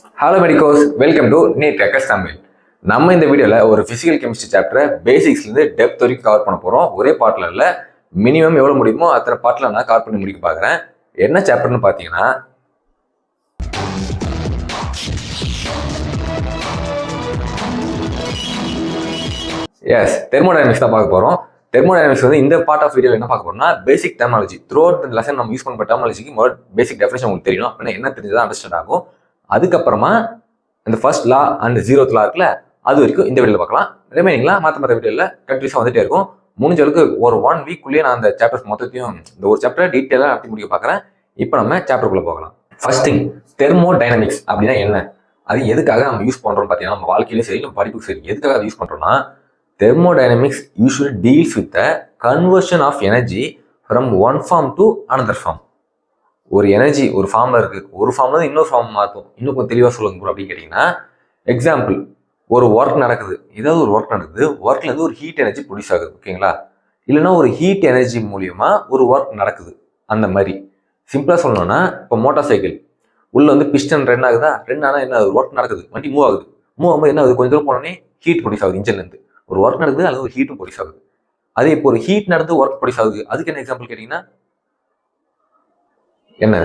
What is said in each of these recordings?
Hello medicos, welcome to NEET ரெக்கஸ் தமிழ். நம்ம இந்த வீடியோவில் ஒரு ஃபிசிக்கல் கெமிஸ்ட்ரி சாப்டரை பேசிக்ஸ்லேருந்து டெப்த் வரைக்கும் கவர் பண்ண போகிறோம். ஒரே பாட்டில் இல்லை, மினிமம் எவ்வளோ முடியுமோ அத்தனை பாட்டில் நான் கவர் பண்ணி முடிக்க பார்க்குறேன். என்ன சாப்டர்னு பார்த்தீங்கன்னா, எஸ், தெர்மோடைனமிக்ஸ் தான் பார்க்க போகிறோம். தெர்மோடைனமிக்ஸ் வந்து இந்த பார்ட் ஆஃப் வீடியோ என்ன பார்க்க போறோம்னா, பேசிக் டெர்மாலஜி. த்ரூ அவுட் இந்த லெசன் நம்ம யூஸ் பண்ணுற டெர்மாலஜிக்கு முதல் பேசிக் டெஃபினேஷன் உங்களுக்கு தெரியணும். அப்படின்னா என்ன தெரிஞ்சதான் அண்டர்ஸ்டாண்ட் ஆகும். அதுக்கப்புறமா இந்த ஃபர்ஸ்ட் லா அண்ட் 0th லா இருக்குல்ல, அது வரைக்கும் இந்த வீடியோவில் பார்க்கலாம். ரிமைனிங்லாம் மற்ற வீடியோவில் கண்டினியூஸாக வந்துட்டே இருக்கும். முடிஞ்ச அளவுக்கு ஒரு 1 வீக்குள்ளேயே நான் அந்த சாப்டர்ஸ் மொத்தத்தையும் இந்த ஒரு சாப்டரை டீட்டெயிலாக நடத்தி முடிக்க பார்க்குறேன். இப்போ நம்ம சாப்டருக்குள்ளே போகலாம். ஃபர்ஸ்ட் திங், தெர்மோடைனமிக்ஸ் அப்படின்னா என்ன, அது எதுக்காக நம்ம யூஸ் பண்ணுறோம் பார்த்தீங்கன்னா, நம்ம வாழ்க்கையிலும் சரி நம்ம படிப்புக்கு சரி எதுக்காக அதை யூஸ் பண்ணுறோம்னா, thermodynamics usually deals with the conversion of energy from one form to another form. ஒரு எனர்ஜி ஒரு ஃபார்ம்ல இருக்கு, ஒரு ஃபார்ம்ல இருந்து இன்னொரு ஃபார்ம் மாற்றும். இன்னும் கொஞ்சம் தெளிவாக சொல்லுங்க ப்ரோ அப்படின்னு கேட்டிங்கன்னா, எக்ஸாம்பிள், ஒரு ஒர்க் நடக்குது, ஏதாவது ஒரு ஒர்க் நடக்குது, ஒர்க்ல இருந்து ஒரு ஹீட் எனர்ஜி ப்ரொடியூஸ் ஆகுது, ஓகேங்களா? இல்லைன்னா ஒரு ஹீட் எனர்ஜி மூலியமா ஒரு ஒர்க் நடக்குது. அந்த மாதிரி சிம்பிளா சொல்லணும்னா, இப்போ மோட்டார் சைக்கிள் உள்ள வந்து பிஸ்டன் ரன் ஆகுதா, ரன் ஆனால் என்ன ஆகுது, ஒர்க் நடக்குது, வண்டி மூவ் ஆகுது. மூவ் ஆகும்போது என்ன ஆகுது, கொஞ்சம் தூரம் போனோடனே ஹீட் ப்ரொடியூஸ் ஆகுது. இன்ஜின்ல இருந்து ஒரு ஒர்க் நடக்குது, அல்லது ஒரு ஹீட்டும் ப்ரொடியூஸ் ஆகுது. அதே இப்போ ஒரு ஹீட் நடந்து ஒர்க் ப்ரொடியூஸ் ஆகுது, அதுக்கு என்ன எக்ஸாம்பிள் கேட்டீங்கன்னா, என்ன,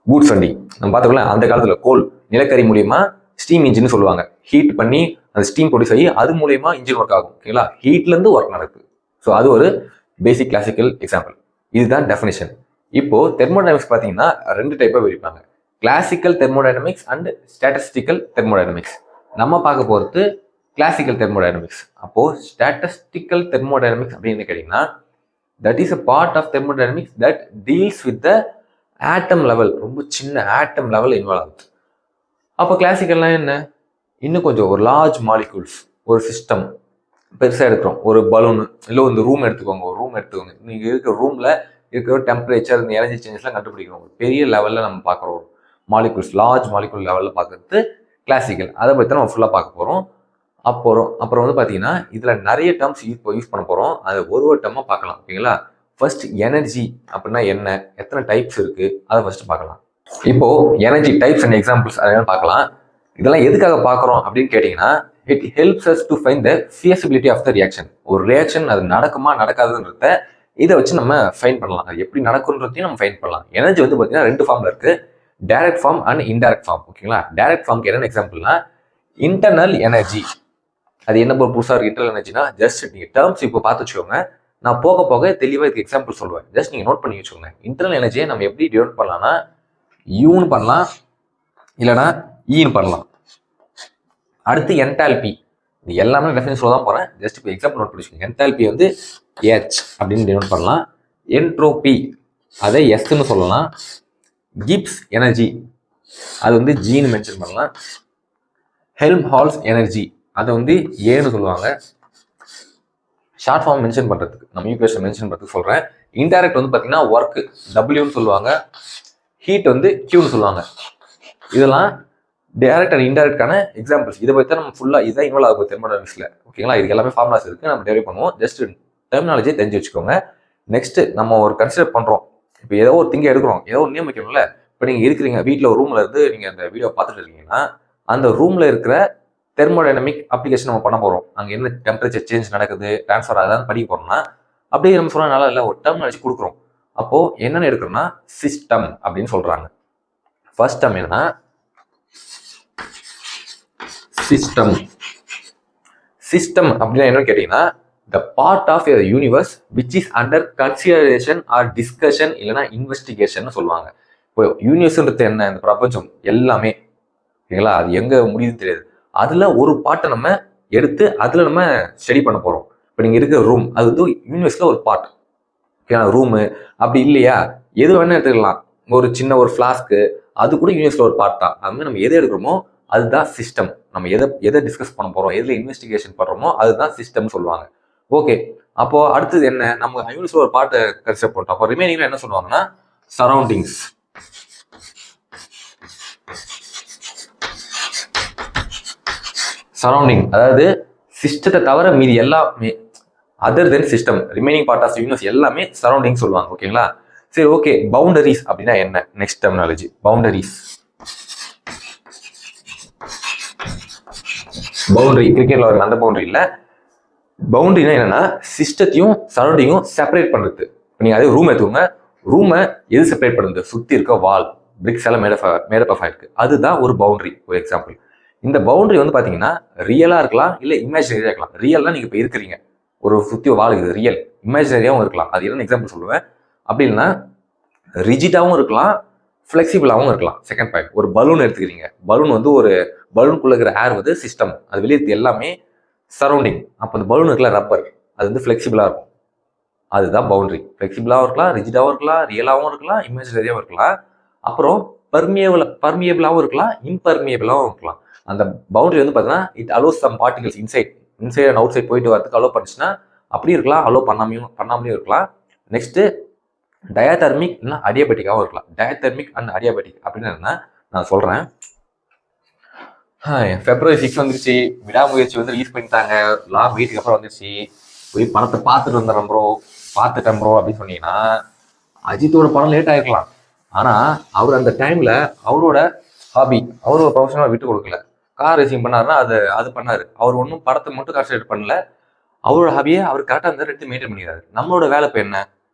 கூட்ஸ் வண்டி நம்ம பார்த்துக்கலாம். அந்த காலத்துல கோல் நிலக்கரி மூலியமா ஸ்டீம் இன்ஜின் சொல்லுவாங்க. ஹீட் பண்ணி அந்த ஸ்டீம் ப்ரொடியூஸ் ஆகி அது மூலியமா இன்ஜின் ஒர்க் ஆகும், ஓகேங்களா? ஹீட்ல இருந்து ஒர்க் நடக்குது. ஸோ அது ஒரு பேசிக் கிளாசிக்கல் எக்ஸாம்பிள். இதுதான் டெஃபினிஷன். இப்போ தெர்மோடைனமிக்ஸ் பார்த்தீங்கன்னா 2 டைப்பாக பிரிப்பாங்க, classical thermodynamics and statistical thermodynamics. நம்ம பார்க்க போகிறது கிளாசிக்கல் தெர்மோடைனமிக்ஸ். அப்போ ஸ்டாட்டிஸ்டிக்கல் தெர்மோடைனமிக்ஸ் அப்படின்னு கேட்டீங்கன்னா, that is a part of thermodynamics that deals with the atom level. ரொம்ப சின்ன ஆட்டம் லெவல் இன்வால்வ் ஆகுது. அப்போ கிளாசிக்கல்லாம் என்ன, இன்னும் கொஞ்சம் ஒரு லார்ஜ் மாலிகூல்ஸ், ஒரு சிஸ்டம் பெருசாக எடுக்கிறோம். ஒரு பலூனு இல்லை இந்த ரூம் எடுத்துக்கோங்க, ஒரு ரூம் எடுத்துக்கோங்க. நீங்கள் இருக்கிற ரூமில் இருக்கிற டெம்பரேச்சர், இந்த எனர்ஜி சேஞ்சஸ்லாம் கண்டுபிடிக்கிறோம். பெரிய லெவலில் நம்ம பார்க்குறோம் மாலிகூல்ஸ், லார்ஜ் மாலிகூல் லெவலில் பார்க்குறது கிளாசிக்கல். அதை பற்றி நம்ம ஃபுல்லாக பார்க்க போகிறோம். அப்புறம் வந்து பார்த்தீங்கன்னா, இதில் நிறைய டேர்ம்ஸ் யூஸ் பண்ண போகிறோம். அதை ஒரு டேர்மாக பார்க்கலாம், ஓகேங்களா? ஃபர்ஸ்ட், எனர்ஜி அப்படின்னா என்ன, எத்தனை டைப்ஸ் இருக்கு, அதை ஃபர்ஸ்ட் பார்க்கலாம். இப்போ எனர்ஜி டைப்ஸ் அண்ட் எக்ஸாம்பிள்ஸ் அதெல்லாம் பார்க்கலாம். இதெல்லாம் எதுக்காக பார்க்குறோம் அப்படின்னு கேட்டிங்கன்னா, it helps us to find the feasibility of the reaction. ஒரு ரியாக்ஷன் அது நடக்குமா நடக்காதுன்றத இதை வச்சு நம்ம ஃபைன் பண்ணலாம். அது எப்படி நடக்குன்றதையும் நம்ம ஃபைன் பண்ணலாம். எனர்ஜி வந்து பார்த்தீங்கன்னா 2 ஃபார்ம்ல இருக்கு, direct form and indirect form, ஓகேங்களா? டைரக்ட் ஃபார்முக்கு என்னென்ன எக்ஸாம்பிள்னா, இன்டர்னல் எனர்ஜி. அது என்ன புதுசாக இருக்கு இன்டர்னல் எனர்ஜினா, ஜஸ்ட் நீங்கள் டேர்ம்ஸ் இப்போ பார்த்து வச்சுக்கோங்க. நான் போக போக தெளிவாக இதுக்கு எக்ஸாம்பிள் சொல்லுவேன். ஜஸ்ட் நீங்கள் நோட் பண்ணி வச்சுக்கோங்க. இன்டர்னல் எனர்ஜியை நம்ம எப்படி டிவைட் பண்ணலாம்னா, யூன்னு பண்ணலாம், இல்லைனா ஈன்னு பண்ணலாம். அடுத்து என்டால்பி. இது எல்லாமே டெஃபினிஷன் சொல்ல தான் போகிறேன். ஜஸ்ட் இப்போ எக்ஸாம்பிள் நோட் பண்ணி வச்சுக்கோங்க. என்டால்பி வந்து H அப்படின்னு டினோட் பண்ணலாம். என்ட்ரோபி அதை எஸ்ன்னு சொல்லலாம். கிப்ஸ் எனர்ஜி அது வந்து ஜின்னு மென்ஷன் பண்ணலாம். ஹெல்ம்ஹால்ட்ஸ் எனர்ஜி அதை வந்து ஏன்னு சொல்லுவாங்க. ஷார்ட் ஃபார்ம் மென்ஷன் பண்ணுறதுக்கு, நம்ம ஈக்குவேஷன் மென்ஷன் பண்ணுறதுக்கு சொல்கிறேன். இன்டைரக்ட் வந்து பார்த்தீங்கன்னா ஒர்க் டபிள்யூன்னு சொல்லுவாங்க, ஹீட் வந்து கியூன்னு சொல்லுவாங்க. இதெல்லாம் டைரக்ட் அண்ட் இன்டைரக்டான எக்ஸாம்பிள்ஸ். இதை பற்றி நம்ம ஃபுல்லாக இதான் இன்வால்வ் ஆகும் தெர்மோடைனமிக்ஸில், ஓகேங்களா? இது எல்லாமே ஃபார்முலாஸ் இருக்குது, நம்ம டெரைவ் பண்ணுவோம். ஜஸ்ட் டெர்மினாலஜியை தெரிஞ்சு வச்சுக்கோங்க. நெக்ஸ்ட், நம்ம ஒரு கன்சிடர் பண்ணுறோம். இப்போ ஏதோ ஒரு திங்க எடுக்கிறோம், ஏதோ ஒரு நியமிக்கணும்ல. இப்போ நீங்கள் இருக்கிறீங்க வீட்டில் ஒரு ரூமில் இருந்து நீங்கள் அந்த வீடியோ பார்த்துட்டு இருக்கீங்கன்னா, அந்த ரூமில் இருக்கிற தெர்மோடைனமிக் அப்ளிகேஷன் நம்ம பண்ண போகிறோம். அங்கே என்ன டெம்பரேச்சர் சேஞ்ச் நடக்குது, ட்ரான்ஸ்ஃபர் ஆகுதான்னு படிக்க போகிறோம்னா, அப்படியே நம்ம சொன்னால் நல்லா இல்லை, ஒரு டெர்மினாலஜி கொடுக்குறோம். அப்போது என்னென்ன எடுக்கிறோம்னா, சிஸ்டம் அப்படின்னு சொல்கிறாங்க. ஃபர்ஸ்ட் டேர்ம் என்னன்னா சிஸ்டம். சிஸ்டம் அப்படின்னா என்னன்னு கேட்டீங்கன்னா, the part of a universe which is under consideration or discussion இல்லைன்னா இன்வெஸ்டிகேஷன் சொல்லுவாங்க. இப்போ யூனிவர்ஸ்ன்றது என்ன, இந்த பிரபஞ்சம் எல்லாமே, ஓகேங்களா? அது எங்கே முடியுதுன்னு தெரியாது. அதில் ஒரு பார்ட்டை நம்ம எடுத்து அதில் நம்ம ஸ்டடி பண்ண போகிறோம். இப்போ நீங்கள் இருக்கிற ரூம் அது வந்து யூனிவர்ஸில் ஒரு பார்ட், ஓகேங்களா? ரூமு அப்படி இல்லையா, எது வேணா எடுத்துக்கலாம். ஒரு சின்ன ஒரு ஃப்ளாஸ்க்கு அது கூட யூனிவர்ஸில் ஒரு பார்ட் தான். அது மாதிரி நம்ம எதை எடுக்கிறோமோ அதுதான் சிஸ்டம். நம்ம எதை டிஸ்கஸ் பண்ண போகிறோம், எதில் இன்வெஸ்டிகேஷன் பண்ணுறோமோ அதுதான் சிஸ்டம் சொல்லுவாங்க. ஓகே, அப்போது அடுத்தது என்ன, நம்ம யூனிவர்ஸில் ஒரு பார்ட்டை கன்சிடர் பண்ணிட்டோம். அப்போ ரிமைனிங்ல என்ன சொல்லுவாங்கன்னா, சரௌண்டிங்ஸ். சரௌண்டிங் அதாவது சிஸ்டத்தை தவிர மீதி எல்லாமே other than system, remaining part of universe எல்லாமே சரௌண்டிங் சொல்லுவாங்க, ஓகேங்களா? சரி, ஓகே. பவுண்டரிஸ் அப்படின்னா என்ன, நெக்ஸ்ட் டெர்மினாலஜி பவுண்டரிஸ். பவுண்டரி கிரிக்கெட்ல வர அந்த பவுண்டரி இல்லை. பவுண்டரினா என்னன்னா சிஸ்டத்தையும் சரௌண்டிங்கும் செப்பரேட் பண்ணுறது. நீங்கள் அதே ரூம் எடுத்துக்கோங்க, ரூமை எது செப்பரேட் பண்ணுறது? சுற்றி இருக்க வால் பிரிக்ஸ் எல்லாம் மேடப் ஆஃப் ஆயிருக்கு, அதுதான் ஒரு பவுண்டரி. ஒரு எக்ஸாம்பிள், இந்த பவுண்டரி வந்து பார்த்தீங்கன்னா ரியலாக இருக்கலாம், இல்லை இமேஜினரியாக இருக்கலாம். ரியல்லாம் நீங்கள் இப்போ இருக்கிறீங்க, ஒரு சுற்றி வால் இருக்குது, ரியல். இமேஜினரியாகவும் இருக்கலாம், அது என்ன எக்ஸாம்பிள் சொல்லுவேன். அப்படி இல்லைன்னா ரிஜிட்டாகவும் இருக்கலாம், ஃப்ளெக்சிபிளாகவும் இருக்கலாம். செகண்ட் பாயிண்ட், ஒரு பலூன் எடுத்துக்கிறீங்க, பலூன் வந்து ஒரு பலூனுக்குள்ள இருக்கிற ஏர் வந்து சிஸ்டம், அது வெளியே எல்லாமே சரௌண்டிங். அப்போ அந்த பலூன் இருக்கல ரப்பர், அது வந்து ஃப்ளெக்சிபிளாக இருக்கும், அதுதான் பவுண்டரி. ஃப்ளெக்சிபிளாகவும் இருக்கலாம், ரிஜிடாகவும் இருக்கலாம், ரியலாகவும் இருக்கலாம், இமேஜினரியாகவும் இருக்கலாம். அப்புறம் பர்மியபிளாகவும் இருக்கலாம், இம்பர்மியபிளாகவும் இருக்கலாம். அந்த பவுண்டரி வந்து பார்த்தீங்கன்னா it allows some particles inside and outside போயிட்டு வரதுக்கு அலோ பண்ணுச்சுன்னா அப்படி இருக்கலாம், அலோ பண்ணாமலையும் இருக்கலாம். நெக்ஸ்ட்டு டயதெர்மிக் இல்லைன்னா அடியாபெட்டிக்காகவும் இருக்கலாம். டயதெர்மிக் அண்ட் அடியாபெட்டிக் அப்படின்னு என்ன நான் சொல்கிறேன். February 6 வந்துருச்சு, விடாமுயற்சி வந்து ரிலீஸ் பண்ணிட்டாங்க, லாங் வீட்டுக்கு அப்புறம் வந்துருச்சு. போய் படத்தை பார்த்துட்டு வந்துடுறேன் ப்ரோ, பார்த்துட்டேன் ப்ரோ அப்படின்னு சொன்னீங்கன்னா அஜித்தோட படம் லேட் ஆகிருக்கலாம். ஆனால் அவர் அந்த டைமில் அவரோட ஹாபி, அவரோட ப்ரொஃபஷனலாக விட்டு கொடுக்கல. கார் ரேசிங் பண்ணாருன்னா அது பண்ணார். அவர் ஒன்றும் படத்தை மட்டும் கான்சன்ட்ரேட் பண்ணல, அவரோட ஹாபியை அவர் கரெக்டாக அந்த எடுத்து மெயின்டைன் பண்ணிக்கிறாரு. நம்மளோட வேலை இப்போ என்ன?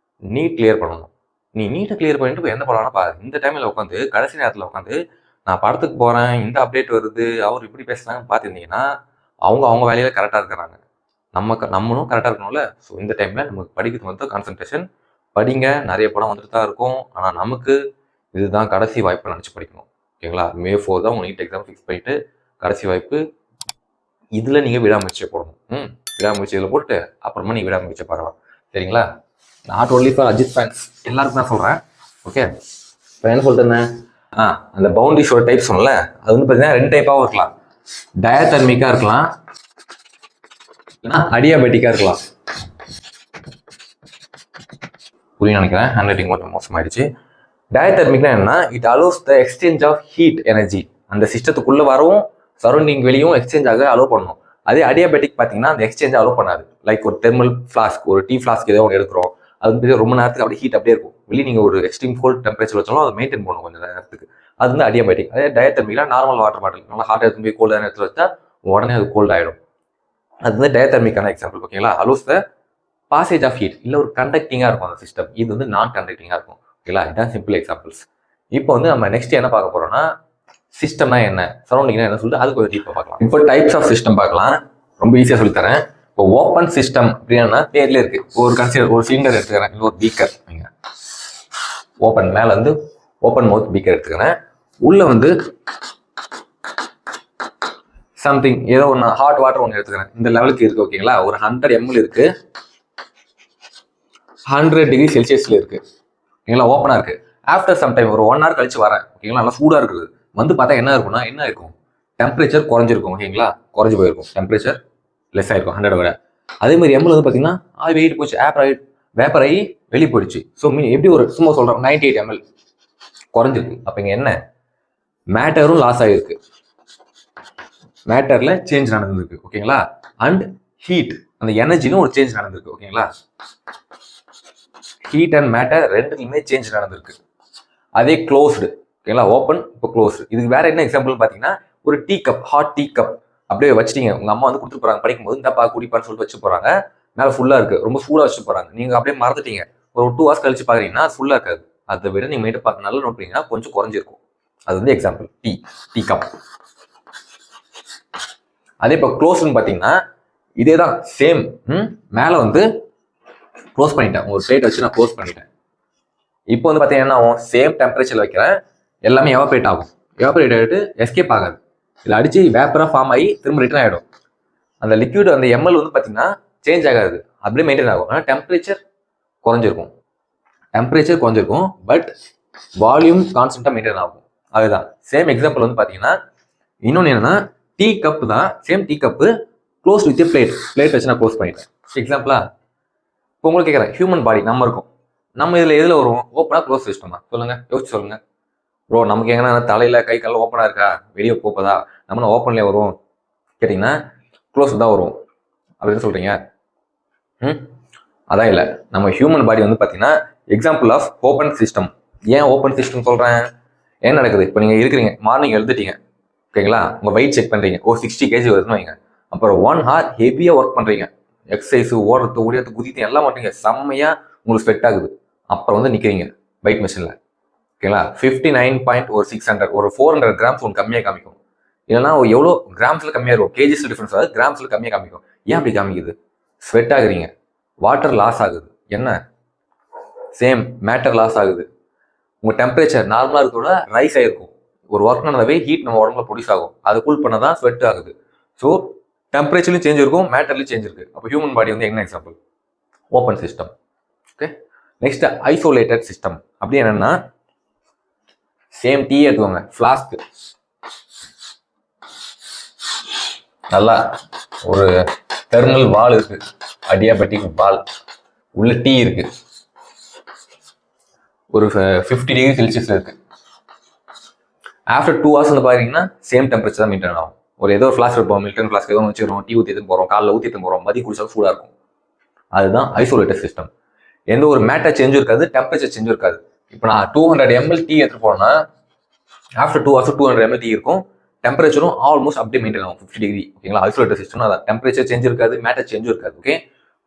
நீட் கிளியர் பண்ணணும். நீ நீட்டை கிளியர் பண்ணிட்டு இப்போ எந்த படம்னா பாரு. இந்த டைமில் உட்காந்து கடைசி நேரத்தில் உட்காந்து நான் படத்துக்கு போகிறேன், இந்த அப்டேட் வருது, அவர் இப்படி பேசுகிறாங்கன்னு பார்த்துருந்தீங்கன்னா அவங்க வேலையில் கரெக்டாக இருக்கிறாங்க. நம்மளும் கரெக்டாக இருக்கணும்ல. ஸோ இந்த டைமில் நமக்கு படிக்கிறது வந்து கான்சன்ட்ரேஷன். படிங்க, நிறைய படம் வந்துட்டு தான் இருக்கும். ஆனால் நமக்கு இதுதான் கடைசி வாய்ப்பு நினச்சி படிக்கணும். ஓகேங்களா? May 4 தான் உங்கள் நீட் எக்ஸாம் ஃபிக்ஸ் பண்ணிவிட்டு கடைசி வாய்ப்பு. இதில் நீங்கள் விடாமுயற்சியை போடணும். விடாமுயற்சி இதில் போட்டு அப்புறமா நீங்கள் விடாமுயற்சியை பார்க்கலாம். சரிங்களா? Not only for Ajith fans, எல்லாருக்கும் தான் சொல்கிறேன். ஓகே, இப்போ என்ன சொல்லிட்டேன்? அந்த பவுண்டரிஸோட டைப் சொன்னல, அது வந்து பார்த்தீங்கன்னா 2 டைப்பாகவும் இருக்கலாம். டயதெர்மிக்காக இருக்கலாம், இல்லைன்னா அடியாபெட்டிக்காக இருக்கலாம். புரியும் நினைக்கிறேன், ஹேண்ட் ரைட்டிங் மட்டும் மோசமாயிடுச்சு. டயதெர்மிக்னா என்னன்னா it allows the exchange of heat energy. அந்த சிஸ்டத்துக்குள்ளே வரவும் சரௌண்டிங் வெளியும் எக்ஸ்சேஞ்ச் ஆக அலோவ் பண்ணணும். அதே அடியாபெட்டிக் பார்த்தீங்கன்னா அந்த எக்ஸ்சேஞ்ச் அலோவ் பண்ணாது. லைக் ஒரு தெர்மல் ஃப்ளாஸ்க், ஒரு டீ ஃப்ளாஸ்க் ஏதோ ஒன்று எடுக்கிறோம், அது வந்து ரொம்ப நேரத்துக்கு அப்படியே ஹீட் அப்படியே இருக்கும். வெளியே நீங்கள் ஒரு எக்ஸ்ட்ரீம் கோல்ட் டெம்பரேச்சர் வச்சாலும் அதை மெயின்டைன் பண்ணணும் கொஞ்சம் நேரத்துக்கு. அது வந்து அடியாபெட்டிக். அதே டயதெர்மிக்னா நார்மல் வாட்டர் பாட்டில் நல்லா ஹாட் எடுத்து போய் கோல்டான எடுத்து வச்சா உடனே அது கோல்ட் ஆகிடும். அது வந்து டயதெர்மிக்கான எக்ஸாம்பிள். ஓகேங்களா? Allows the passage of heat, இல்லை ஒரு கண்டக்டிங்காக இருக்கும் அந்த சிஸ்டம். இது வந்து நான் கண்டக்டிங்காக இருக்கும். ஓகேங்களா? இதுதான் சிம்பிள் எக்ஸாம்பிள்ஸ். இப்போ வந்து நம்ம நெக்ஸ்ட் என்ன பார்க்க போறோம்னா சிஸ்டம்னா என்ன, சரௌண்டிங்னா என்ன சொல்லிட்டு அது கொஞ்சம் டீப்பாக பார்க்கலாம். இப்போ டைப்ஸ் ஆஃப் சிஸ்டம் பார்க்கலாம், ரொம்ப ஈஸியாக சொல்லித்தரேன். இப்போ ஓப்பன் சிஸ்டம் அப்படின்னா பேர்ல இருக்கு. ஒரு சிலிண்டர் எடுத்துக்கிறேன், இல்லை ஒரு பீக்கர். நீங்கள் ஓப்பன் மேலே வந்து ஓப்பன் மவுத் பீக்கர் எடுத்துக்கிறேன். உள்ள வந்து சம்திங் ஏதோ ஒன்று ஹாட் வாட்டர் ஒன்று எடுத்துக்கிறேன். இந்த லெவலுக்கு இருக்கு. ஓகேங்களா? ஒரு 100 ml இருக்கு, 100 டிகிரி செல்சியஸ்ல இருக்கு. ஓகேங்களா? ஓப்பனா இருக்கு. ஆஃப்டர் சம் டைம் ஒரு 1 hour கழிச்சு வரேன். ஓகேங்களா? நல்லா சூடா இருக்குது. வந்து பார்த்தா என்ன இருக்கும்னா என்ன இருக்கும்? டெம்பரேச்சர் குறைஞ்சிருக்கும். ஓகேங்களா? குறைஞ்சி போயிருக்கும், டெம்பரேச்சர் லெஸ் ஆயிருக்கும் 100 விட. அதே மாதிரி எம்எல் வந்து பார்த்தீங்கன்னா வெயிட் போச்சு, வேப்பர் ஆகி வெளியே போயிடுச்சு. ஸோ எப்படி ஒரு சும்மா சொல்கிறோம் 98 ml குறைஞ்சிருக்கு. அப்போ இங்கே என்ன? மேட்டரும் லாஸ் ஆகிருக்கு, மேட்டர்ல சேஞ்ச் நடந்திருக்கு. ஓகேங்களா? அண்ட் ஹீட், அந்த எனர்ஜிலும் ஒரு சேஞ்ச் நடந்திருக்கு. ஓகேங்களா? ஹீட் அண்ட் மேட்டர் ரெண்டுலையுமே சேஞ்ச் நடந்திருக்கு. அதே க்ளோஸ்டு. ஓகேங்களா? ஓப்பன், இப்போ க்ளோஸ்டு. இதுக்கு வேற என்ன எக்ஸாம்பிள் பார்த்தீங்கன்னா ஒரு tea cup, hot tea cup அப்படியே வச்சிட்டீங்க. உங்க அம்மா வந்து கொடுத்து போறாங்க, படிக்கும் போது இந்தப்பா குடிப்பான்னு சொல்லிட்டு வச்சு போறாங்க. மேலே ஃபுல்லா இருக்கு, ரொம்ப சூடா வச்சு போறாங்க. நீங்க அப்படியே மறந்துட்டீங்க. ஒரு 2 hours கழிச்சு பாக்குறீங்கன்னா அது ஃபுல்லா இருக்காது. அதை விட நீங்க மேட்டு பார்க்க நல்லா நோட் பண்ணீங்கன்னா கொஞ்சம் குறைஞ்சிருக்கும். அது வந்து எக்ஸாம்பிள் டீ கப். அதே இப்போ க்ளோஸ்ன்னு பார்த்தீங்கன்னா இதே தான் சேம். மேலே வந்து க்ளோஸ் பண்ணிட்டேன், ஒரு பிளேட் வச்சு நான் க்ளோஸ் பண்ணிட்டேன். இப்போ வந்து பார்த்தீங்கன்னா சேம் டெம்பரேச்சர்ல வைக்கிறேன், எல்லாமே எவாபரேட் ஆகும். எவாபரேட் ஆகிட்டு எஸ்கேப் ஆகாது. இதில் அடிச்சு வேப்பராக ஃபார்ம் ஆகி திரும்ப ரிட்டர்ன் ஆகிடும். அந்த லிக்விட் அந்த எம்எல் வந்து பார்த்தீங்கன்னா சேஞ்ச் ஆகாது, அப்படியே மெயின்டைன் ஆகும். ஆனால் டெம்பரேச்சர் குறைஞ்சிருக்கும், பட் வால்யூம் கான்ஸ்டன்ட்டாக மெயின்டைன் ஆகும். அதுதான் சேம் எக்ஸாம்பிள். வந்து பார்த்தீங்கன்னா இன்னொன்று என்னன்னா டீ கப் தான், same tea cup close with plate வச்சு நான் க்ளோஸ் பண்ணிட்டேன். எக்ஸாம்பிளா இப்போ உங்களுக்கு கேட்குறேன், ஹியூமன் பாடி நம்ம இருக்கும், நம்ம இதில் எதில் வருவோம்? ஓப்பனாக க்ளோஸ் சிஸ்டம் தான். சொல்லுங்க, யோசிச்சு சொல்லுங்க ப்ரோ. நமக்கு எங்கன்னா தலையில் கை காலில் ஓப்பனாக இருக்கா, வெளியே போப்பதா, நம்ம ஓப்பன்லேயே வருவோம் கேட்டிங்கன்னா க்ளோஸ் தான் வருவோம் அப்படின்னு சொல்கிறீங்க. அதான் இல்லை, நம்ம ஹியூமன் பாடி வந்து பார்த்தீங்கன்னா எக்ஸாம்பிள் ஆஃப் ஓப்பன் சிஸ்டம். ஏன் ஓப்பன் சிஸ்டம் சொல்கிறேன்? ஏன் நடக்குது? இப்போ நீங்கள் இருக்கிறீங்க, மார்னிங் எழுந்துட்டீங்க. ஓகேங்களா? உங்கள் வெயிட் செக் பண்ணுறீங்க, ஒரு 60 kg வருதுன்னு வைங்க. அப்புறம் 1 hour ஹெவியாக ஒர்க் பண்ணுறீங்க, எக்ஸசைஸ், ஓடுறது, ஓடிறது, குதித்து எல்லாம் பண்ணுறீங்க, செம்மையாக உங்களுக்கு ஸ்வெட் ஆகுது. அப்புறம் வந்து நிற்கிறீங்க பைக் மிஷினில், ஓகேங்களா? 59.600 ஒரு 400 கிராம்ஸ் உங்களுக்கு கம்மியாக காமிக்கும். இல்லைன்னா எவ்வளோ கிராம்ஸில் கம்மியாக இருக்கும், கேஜிஸில் டிஃப்ரென்ஸ் ஆகுது, கிராம்ஸில் கம்மியாக காமிக்கும். ஏன் அப்படி காமிக்குது? ஸ்வெட் ஆகுறீங்க, வாட்டர் லாஸ் ஆகுது. என்ன சேம் மேட்டர் லாஸ் ஆகுது. உங்கள் டெம்பரேச்சர் நார்மலாக இருக்கிறத ரைஸ் ஆகிருக்கும். ஒரு ஒர்க் நடந்தாவே ஹீட் நம்ம உடம்புல ப்ரொடியூஸ் ஆகும், அதை கூல் பண்ண தான் ஸ்வெட் ஆகுது. ஸோ டெம்பரேச்சர்லையும் சேஞ்ச் இருக்கும், மேட்டர்லையும் சேஞ்ச் இருக்குது. அப்போ ஹியூமன் பாடி வந்து என்ன example? Open system. Okay, next isolated system. அப்படி என்னன்னா, சேம் டீ எடுத்துக்கோங்க, ஃப்ளாஸ்க், நல்லா ஒரு தெர்மல் வால் இருக்கு, அடியாபெட்டிக் வால், உள்ள டீ இருக்கு, ஒரு 50 டிகிரி செல்சியஸ்ல இருக்கு. ஆஃப்டர் 2 hours வந்து பாத்தீங்கன்னா சேம் டெம்பரேச்சர் தான் மெயின்டைன் ஆகும். ஒரு ஏதோ ஃபிளாஸ்க் இருப்போம், மில்டன் ஃபிளாஸ்க் ஏதோ வச்சுக்கிறோம், டீ ஊற்றி எடுத்து போகிறோம், காலைல ஊற்றி எடுத்து போகிறோம், மதியம் குடிச்சாலும் சூடாக இருக்கும். அதுதான் ஐசோலேட்டட் சிஸ்டம். எந்த ஒரு மேட்டர் சேஞ்சும் இருக்காது, டெம்பரேச்சர் சேஞ்சும் இருக்காது. இப்போ நான் 200 ml டீ எடுத்துட்டு போனேன்னா ஆஃப்டர் 2 hours 200 ml டீ இருக்கும், டெம்பரேச்சரும் ஆல்மோஸ்ட் அப்படியே மெயின்டைன் ஆகும் 50 டிகிரி. ஓகேங்களா? ஐசோலேட்டட் சிஸ்டம் அதான், டெம்பரேச்சர் சேஞ்ச் இருக்காது, மேட்டர் சேஞ்சும் இருக்காது. ஓகே,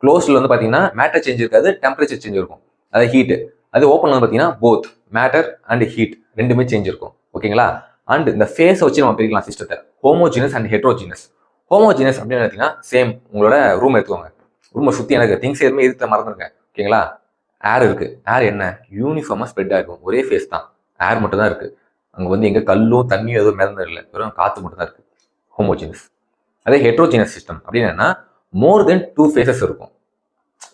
க்ளோஸ்ல வந்து பார்த்தீங்கன்னா மேட்டர் சேஞ்ச் இருக்காது, டெம்பரேச்சர் சேஞ்ச் இருக்கும், அது ஹீட்டு. அது ஓப்பன் வந்து பார்த்தீங்கன்னா போத் மேட்டர் அண்ட் ஹீட் ரெண்டுமே சேஞ்ச் இருக்கும். ஓகேங்களா? அண்ட் இந்த ஃபேஸை வச்சு நம்ம பிரிக்கலாம் சிஸ்டத்தை, ஹோமோஜினஸ் அண்ட் ஹெட்ரோஜினஸ். ஹோமோஜினஸ் அப்படின்னு பார்த்தீங்கன்னா சேம் உங்களோட ரூம் எடுத்துக்கோங்க, ரூமை சுற்றி எனக்கு திங்ஸ் எதுவுமே இருக்க மறந்துருங்க. ஓகேங்களா? ஏர் இருக்கு, ஏர் என்ன யூனிஃபார்மாக ஸ்ப்ரெட் ஆகிருக்கும், ஒரே ஃபேஸ் தான், ஏர் மட்டும் தான் இருக்கு. அங்கே வந்து எங்கே கல்லும் தண்ணியும் எதுவும் மிதந்தது இல்லை, வெறும் காற்று மட்டும் தான் இருக்கு. ஹோமோஜினஸ். அதே ஹெட்ரோஜினஸ் சிஸ்டம் அப்படின்னா மோர் தென் 2 ஃபேஸஸ் இருக்கும்.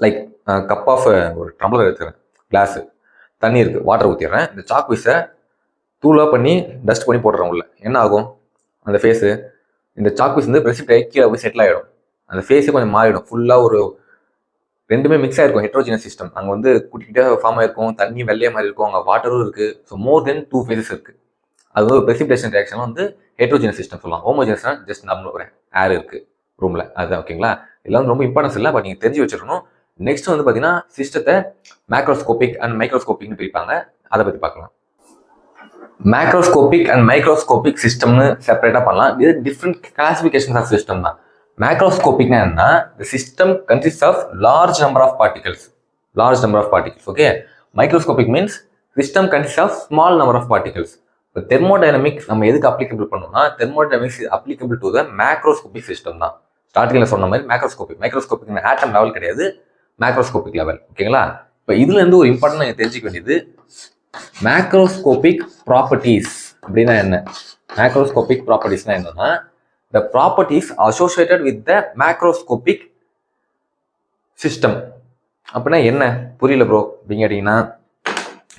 லைக் கப் ஆஃப் ஒரு டம்ளர் எடுத்துக்கிறேன், கிளாஸு தண்ணி இருக்குது, வாட்டர் ஊற்றிடுறேன், இந்த சாக் பீஸை தூளாக பண்ணி டஸ்ட் பண்ணி போட்டுறேன் உள்ள. என்ன ஆகும்? அந்த ஃபேஸு, இந்த சாக் பீஸ் வந்து ப்ரெசிபிட் கீழே போய் செட்டில் ஆகிடும், அந்த ஃபேஸே கொஞ்சம் மாறிடும், ஃபுல்லாக ஒரு ரெண்டுமே மிக்ஸ் ஆகிருக்கும். ஹெட்ரோஜினஸ் சிஸ்டம் அங்கே வந்து குட்டிக்கிட்டே ஃபார்ம் ஆகிருக்கும், தண்ணி வெள்ளையே மாதிரி இருக்கும், அங்கே வாட்டரும் இருக்குது. ஸோ மோர் தென் 2 ஃபேஸஸ் இருக்குது. அது வந்து ஒரு ப்ரெசிபிடேஷன் ரியாக்ஷன் வந்து ஹெட்ரோஜினஸ் சிஸ்டம் சொல்லலாம். ஹோமோஜினஸ்னா ஜஸ்ட் நார்மல் ஒரு ஏர் இருக்குது ரூமில், அதுதான். ஓகேங்களா? இதெல்லாம் வந்து ரொம்ப இம்பார்ட்டன்ஸ் இல்லை, பட் நீங்கள் தெரிஞ்சு வச்சிருக்கணும். நெக்ஸ்ட் வந்து பார்த்தீங்கன்னா சிஸ்டத்தை மேக்ரோஸ்கோபிக் அண்ட் மைக்ரோஸ்கோபிக்னு பிரிப்பாங்க, அதை பற்றி பார்க்கலாம். மேக்ரோஸ்கோபிக் அண்ட் மைக்ரோஸ்கோபிக் சிஸ்டம்னு செப்பரேட்டாக பண்ணலாம். இது டிஃப்ரெண்ட் கிளாசிஃபிகேஷன்ஸ் ஆஃப் சிஸ்டம் தான். மேக்ரோஸ்கோபிக்னா என்ன? The system consists of large number of particles. Okay. Microscopic means system consists of small number of particles. The thermodynamics நம்ம எதுக்கு applicable பண்ணோம்னா, thermodynamics is applicable to the macroscopic system தான். ஸ்டார்டிங்ல சொன்ன மாதிரி microscopic ஆட்டம் level கிடையாது, மேக்ரோஸ்கோபிக் லெவல். ஓகேங்களா? இப்போ இதுல இருந்து ஒரு இம்பார்ட்டன்ட் நீங்க தெரிஞ்சுக்க வேண்டியது, மேக்ரோஸ்கோபிக் ப்ராப்பர்ட்டிஸ் அப்படின்னா என்ன? மேக்ரோஸ்கோபிக் ப்ராப்பர்ட்டிஸ்னா என்னன்னா, the properties associated with the macroscopic system. அப்படின்னா என்ன? புரியல ப்ரோ அப்படின்னு கேட்டீங்கன்னா,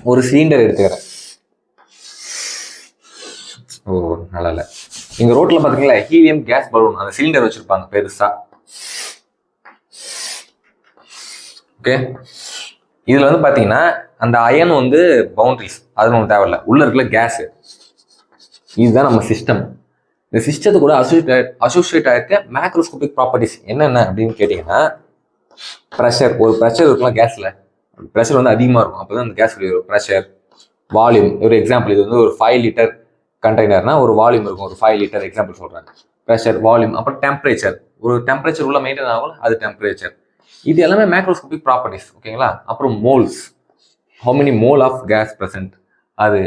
ஒரு சிலிண்டர் எடுத்துக்கிறேன். ஓ நல்லா இல்லை, இங்க ரோட்ல பாத்தீங்களா ஹீலியம் கேஸ் பலூன், அந்த சிலிண்டர் வச்சிருப்பாங்க பெருசா. ஓகே, இதுல வந்து பாத்தீங்கன்னா அந்த அயன் வந்து பவுண்டரிஸ், அது நமக்கு தேவையில்ல, உள்ள இருக்கிற கேஸ். இதுதான் நம்ம சிஸ்டம். இந்த சிஸ்டத்து கூட அசோசியேட் ஆகிருக்க மேக்ரோஸ்கோபிக் ப்ராப்பர்ட்டிஸ் என்னென்ன அப்படின்னு கேட்டிங்கன்னா, ப்ரெஷர், ஒரு ப்ரெஷர் இருக்கலாம் கேஸில், ப்ரெஷர் வந்து அதிகமாக இருக்கும், அப்போ தான் அந்த கேஸ் வெளியே வரும். ப்ரெஷர், வால்யூம், ஒரு எக்ஸாம்பிள், இது வந்து ஒரு 5 லிட்டர் கண்டெய்னர்னா ஒரு வால்யூம் இருக்கும், ஒரு 5 லிட்டர் எக்ஸாம்பிள் சொல்கிறேன். ப்ரெஷர், வால்யூம், அப்புறம் டெம்பரேச்சர், ஒரு டெம்பரேச்சர் உள்ள மெயின்டைன் ஆகும், அது டெம்பரேச்சர். இது எல்லாமே மேக்ரோஸ்கோபிக் ப்ராப்பர்ட்டிஸ். ஓகேங்களா? அப்புறம் moles, how many mole of gas present, அது.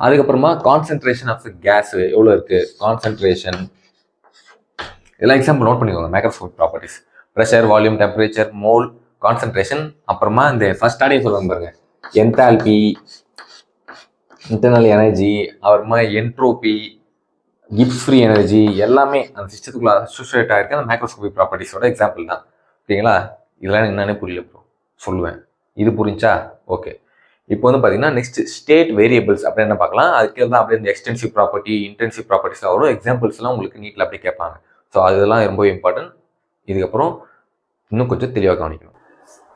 அதுக்கப்புறமா கான்சென்ட்ரேஷன் ஆஃப் கேஸ் எவ்வளோ இருக்கு, கான்சென்ட்ரேஷன், இதெல்லாம் எக்ஸாம்பிள் நோட் பண்ணிக்கோங்க. Macroscopic properties, pressure, volume, temperature, mole, concentration. அப்புறமா இந்த ஃபர்ஸ்ட் ஸ்டாடியம் சொல்லுவாங்க பாருங்க, என்தால்பி, இன்டர்னல் எனர்ஜி, அப்புறமா என்ட்ரோபி, கிப்ஸ் ஃப்ரீ எனர்ஜி, எல்லாமே அந்த சிஸ்டத்துக்குள்ள அசோசியேட் ஆகிருக்கு அந்த மேக்ரோஸ்கோபிக் ப்ராப்பர்ட்டிஸோட எக்ஸாம்பிள் தான். ஓகேங்களா? இதெல்லாம் என்னன்னு புரியல ப்ரோ, சொல்லுவேன். இது புரிஞ்சா ஓகே. இப்போ வந்து பார்த்தீங்கன்னா நெக்ஸ்ட் ஸ்டேட் வேரியபிள்ஸ் அப்படின்னு என்ன பார்க்கலாம். அதுக்கு தான் அப்படியே இந்த எக்ஸ்டென்சிவ் ப்ராப்பர்ட்டி, இன்டென்சிவ் ப்ராப்பர்ட்டிஸ்லாம் வரும். எக்ஸாம்பிள்ஸ்லாம் உங்களுக்கு நீட்டில் அப்படியே கேட்பாங்க. ஸோ அதெல்லாம் ரொம்ப இம்பார்ட்டன்ட். இதுக்கப்புறம் இன்னும் கொஞ்சம் தெளிவாக கவனிக்கணும்.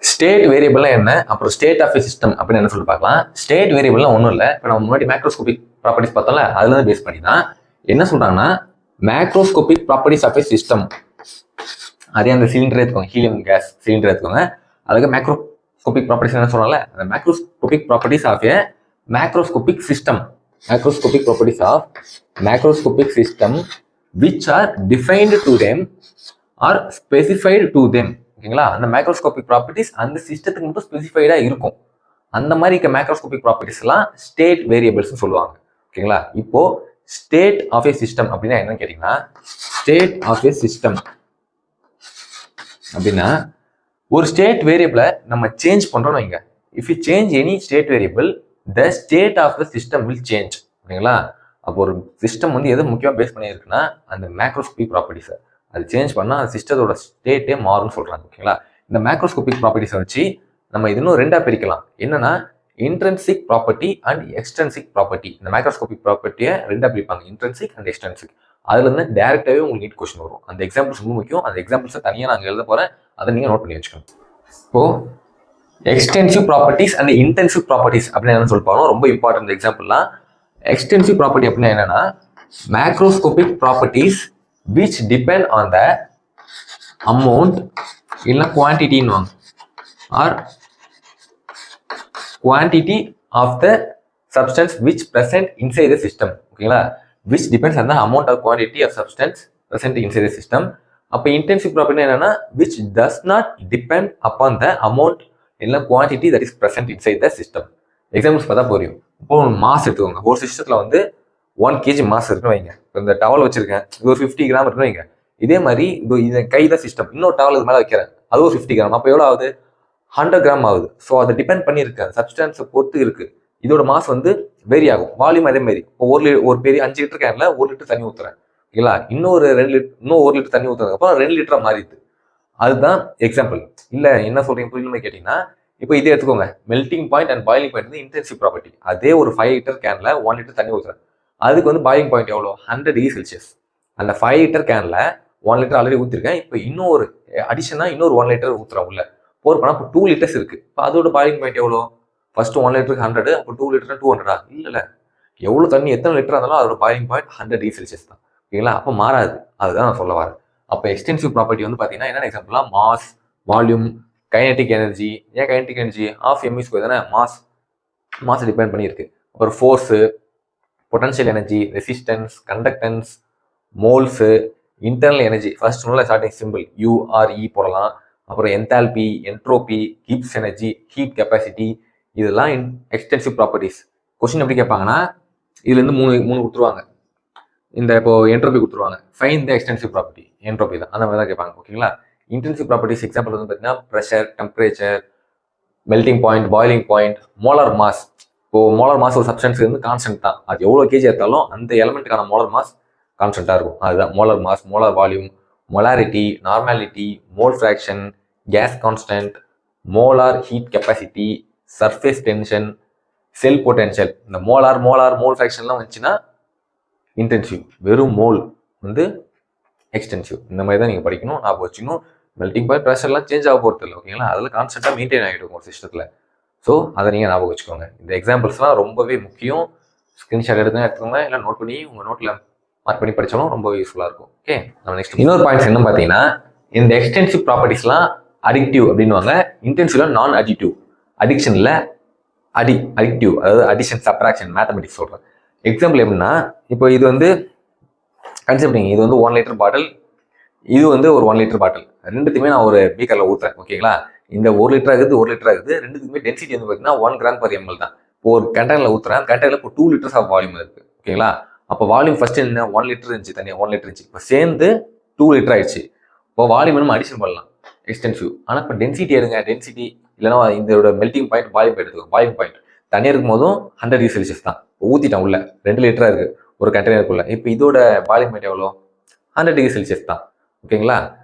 ஸ்டேட் வேரியபிள்லாம் என்ன, அப்புறம் ஸ்டேட் ஆஃப் எ சிஸ்டம் அப்படின்னு என்ன சொல்லி பார்க்கலாம். ஸ்டேட் வேரியபிள்லாம் ஒன்றும் இல்லை, இப்போ நம்ம முன்னாடி மேக்ரோஸ்கோபிக் ப்ராப்பர்ட்டிஸ் பார்த்தோம்ல, அதுலேருந்து பேஸ் பண்ணி தான் என்ன சொல்கிறாங்கன்னா, macroscopic properties of a system. அதே அந்த சிலிண்டர் எடுத்துக்கோங்க, ஹீலியம் கேஸ் சிலிண்டர் எடுத்துக்கோங்க, அதுக்கு மேக்ரோஸ்கோபிக் ப்ராப்பர்ட்டிஸ் என்ன சொல்லல, அந்த macroscopic properties of a macroscopic system. Macroscopic properties of macroscopic system which are defined to them or specified to them. ஓகேங்களா, அந்த மேக்ரோஸ்கோபிக் ப்ராப்பர்ட்டிஸ் அந்த சிஸ்டத்துக்கு மட்டும் ஸ்பெசிஃபைடாக இருக்கும். அந்த மாதிரி இருக்க மேக்ரோஸ்கோபிக் ப்ராப்பர்ட்டிஸ்லாம் ஸ்டேட் வேரியபிள்ஸ்னு சொல்லுவாங்க. ஓகேங்களா, இப்போ ஸ்டேட் ஆஃப் ஏ சிஸ்டம் அப்படின்னா என்னன்னு கேட்டிங்கன்னா, ஸ்டேட் ஆஃப் ஏ சிஸ்டம் அப்படின்னா ஒரு ஸ்டேட் வேரியபிளை நம்ம சேஞ்ச் பண்ணுறோம்னு வைங்க. If you change any state variable, the state of the system will change. ஓகேங்களா, அப்போ ஒரு சிஸ்டம் வந்து எது முக்கியமாக பேஸ் பண்ணியிருக்குன்னா அந்த மேக்ரோஸ்கோபிக் ப்ராப்பர்ட்டிஸை அது சேஞ்ச் பண்ணால் அந்த சிஸ்டத்தோட ஸ்டேட்டே மாறும்னு சொல்கிறாங்க. ஓகேங்களா, இந்த மேக்ரோஸ்கோபிக் ப்ராப்பர்ட்டிஸை வச்சு நம்ம இது இன்னும் ரெண்டாக பிரிக்கலாம். என்னன்னா intrinsic property and extrinsic property. இந்த மேக்ரோஸ்கோபிக் ப்ராப்பர்ட்டியை ரெண்டாக பிரிப்பாங்க, இன்ட்ரென்சிக் அண்ட் எக்ஸ்ட்ரென்சிக். அதுலேருந்து டேரெக்டாகவே உங்களுக்கு நீட் கொஸ்டின் வரும். அந்த எக்ஸாம்பிள்ஸ் ரொம்ப முக்கியம். அந்த எக்ஸாம்பிள்ஸை தனியாக நாங்கள் எழுத போகிறேன், அதை நீங்கள் நோட் பண்ணி வச்சுக்கணும். இப்போது extensive properties and intensive properties அப்படின்னு என்ன சொல்லிப்பாங்க, ரொம்ப இம்பார்ட்டன்ட் எக்ஸாம்பிள்லாம். எக்ஸ்டென்சிவ் ப்ராப்பர்ட்டி அப்படின்னா என்னன்னா macroscopic properties which depend on the amount இல்லைன்னா குவான்டிட்டின்னு வாங்க, or quantity of the substance which present inside the system. ஓகேங்களா, which depends on the amount of quantity of substance present inside the system. அப்போ intensive property என்னன்னா which does not depend upon the amount இல்லை quantity that is present inside the system. Examples பார்த்தா புரியும். இப்போ mass எடுத்துக்கோங்க. ஒரு சிஸ்டத்தில் வந்து 1 kg மாஸ் இருக்குன்னு வைங்க. இப்போ இந்த டவல் வச்சிருக்கேன், இது ஒரு 50 கிராம் இருக்குன்னு வைங்க. இதே மாதிரி இது கை தான் சிஸ்டம், இன்னொரு டவல் இது மேலே வைக்கிறேன், அது ஒரு 50 கிராம். அப்போ எவ்வளோ ஆகுது? 100 கிராம் ஆகுது. ஸோ அதை டிபெண்ட் பண்ணியிருக்கு, சப்ஸ்டன்ஸை பொறுத்து இருக்கு. இதோட மாஸ் வந்து வேரி ஆகும். வால்யூம் அதே மாதிரி. இப்போ ஒரு பெரிய 5 லிட்டர் கேனில் 1 லிட்டர் தண்ணி ஊற்றுறேன். ஓகேங்களா, இன்னும் 1 லிட்டர் தண்ணி ஊற்றுறதுக்கப்புறம் 2 லிட்டராக மாறிடுது. அதுதான் எக்ஸாம்பிள். இல்லை என்ன சொல்றீங்க புரியலன்னு கேட்டிங்கன்னா, இப்போ இதே எடுத்துக்கோங்க. Melting point and boiling point வந்து இன்டென்சிவ் ப்ராப்பர்ட்டி. அதே ஒரு 5 லிட்டர் கேனில் 1 லிட்டர் தண்ணி ஊற்றுறேன். அதுக்கு வந்து பாயிலிங் பாயிண்ட் எவ்வளோ? 100 டிகிரி செல்சியஸ். அந்த 5 லிட்டர் கேனில் 1 லிட்டர் ஆல்ரெடி ஊற்றிருக்கேன். இப்போ இன்னொரு அடிஷனாக இன்னொரு 1 லிட்டர் ஊற்றுறேன் உள்ள. போர் பண்ணால் இப்போ 2 லிட்டர்ஸ் இருக்குது. இப்போ அதோட பாயிலிங் பாயிண்ட் எவ்வளோ? ஃபர்ஸ்ட் 1 லிட்டருக்கு 100, அப்போ 2 லிட்டர் 200. இல்லை, எவ்வளோ தண்ணி எத்தனை லிட்டர் இருந்தாலும் அதோட பாயிலிங் பாயிண்ட் 100 டிகிரி செல்சியஸ் தான். ஓகேங்களா, அப்போ மாறாது. அதுதான் நான் சொல்ல வரேன். அப்போ எக்ஸ்டென்சிவ் ப்ராப்பர்ட்டி வந்து பார்த்தீங்கன்னா என்னென்ன எக்ஸாம்பிள்லாம் மாஸ், வால்யூம், கைனடிக் எனர்ஜி. ஏன் கைனடிக் எனர்ஜி? ஆஃப் எம்இ ஸ்கொயர் தானே. மாஸ் டிபெண்ட் பண்ணியிருக்கு. அப்புறம் force, potential energy, resistance, conductance, moles, internal energy. First ஒன்றில் ஸ்டார்டிங் சிம்பிள் யூஆர்இ போடலாம். அப்புறம் enthalpy, entropy, Gibbs energy, heat capacity, இதெல்லாம் எக்ஸ்டென்சிவ் ப்ராப்பர்ட்டிஸ். கொஸ்டின் எப்படி கேட்பாங்கன்னா இதுலேருந்து மூணு கொடுத்துருவாங்க. இந்த இப்போ என்ட்ரோபி கொடுத்துருவாங்க. Find the extensive property, entropy தான் அந்த மாதிரி தான் கேட்பாங்க. ஓகேங்களா, இன்டென்சிவ் ப்ராப்பர்ட்டிஸ் எக்ஸாம்பிள் வந்து பார்த்தீங்கன்னா pressure, temperature, melting point, boiling point, molar mass. இப்போ மோலார் மாஸ் ஒரு சப்ஸ்டன்ஸ் வந்து கான்ஸ்டன்ட் தான். அது எவ்வளோ கேஜி எடுத்தாலும் அந்த எலமெண்ட்டுக்கான மோலார் மாஸ் கான்ஸ்டன்ட்டாக இருக்கும். அதுதான் molar mass. Molar volume, molarity, normality, mole fraction, gas constant, molar heat capacity, surface tension, cell potential. இந்த மோல் ஃப்ராக்ஷன்லாம் வந்துச்சுன்னா இன்டென்சிவ். வெறும் மோல் வந்து எக்ஸ்டென்சிவ். இந்த மாதிரி தான் நீங்கள் படிக்கணும், ஞாபகம் வச்சுக்கணும். மெல்டிங் பாயிண்ட், ப்ரெஷர்லாம் சேஞ்ச் ஆக போகிறது இல்லை. ஓகேங்களா, அதில் கான்ஸ்டன்ட்டாக மெயின்டைன் ஆகிட்டு இருக்கும் ஒரு சிஸ்டத்தில். ஸோ அதை நீங்கள் ஞாபகம் வச்சுக்கோங்க. இந்த எக்ஸாம்பிள்ஸ்லாம் ரொம்பவே முக்கியம். ஸ்க்ரீன்ஷாட் எடுத்துக்கோங்க, இல்லை நோட் பண்ணி உங்கள் நோட்டில் மார்க் பண்ணி படித்தாலும் ரொம்ப யூஸ்ஃபுல்லாக இருக்கும். ஓகே, நம்ம நெக்ஸ்ட் இன்னொரு பாயிண்ட்ஸ் என்ன பார்த்தீங்கன்னா, இந்த எக்ஸ்டென்சிவ் ப்ராப்பர்ட்டிஸ்லாம் அடிக்டிவ் அப்படின்வாங்க. இன்டென்சிவ்ல நான் அடிக்டிவ். அடிக்ஷனில் அடிக்டிவ், அதாவது அடிஷன், சப்ராக்ஷன், மேத்தமெட்டிக்ஸ் சொல்கிறேன். எக்ஸாம்பிள் எப்படின்னா, இப்போ இது வந்து கன்செப்டிங். இது வந்து 1 லிட்டர் பாட்டில், இது வந்து ஒரு 1 லிட்டர் பாட்டில். ரெண்டுத்துக்குமே நான் ஒரு பீக்கரில் ஊற்றுறேன். ஓகேங்களா, இந்த 1 லிட்டர் ஆகுது. ரெண்டுத்துக்குமே டென்சிட்டி வந்து பார்த்தீங்கன்னா 1 கிராம் per ml தான். இப்போ ஒரு கண்டெய்னரில் ஊற்றுறேன். கண்டெய்னரில் இப்போ 2 லிட்டர்ஸ் ஆஃப் வால்யூம் இருக்குது. ஓகேங்களா, அப்போ வால்யூம் ஃபர்ஸ்ட் என்ன 1 லிட்டர் இருந்துச்சு, தனியாக 1 லிட்டர் இருந்துச்சு. இப்போ சேர்ந்து 2 லிட்டர் ஆயிடுச்சு. இப்போ வால்யூம் நம்ம அடிஷன் பண்ணலாம், எக்ஸ்டென்சிவ். ஆனால் இப்போ டென்சிட்டி எடுங்க. டென்சிட்டி இல்லைனா இதோட மெல்டிங் பாயிண்ட், பாயிலிங் பாயிண்ட் எடுத்துக்கோ. பாயிலிங் பாயிண்ட் தனியாக இருக்கும் போதும் 100 டிகிரி செல்சியஸ் தான். ஊற்றிட்டான் உள்ள 2 லிட்டராக இருக்குது ஒரு கண்டெய்னருக்குள்ள. இப்போ இதோட பாயிலிங் பாயிண்ட் எவ்வளோ? 100 டிகிரி செல்சியஸ் தான். ஓகேங்களா,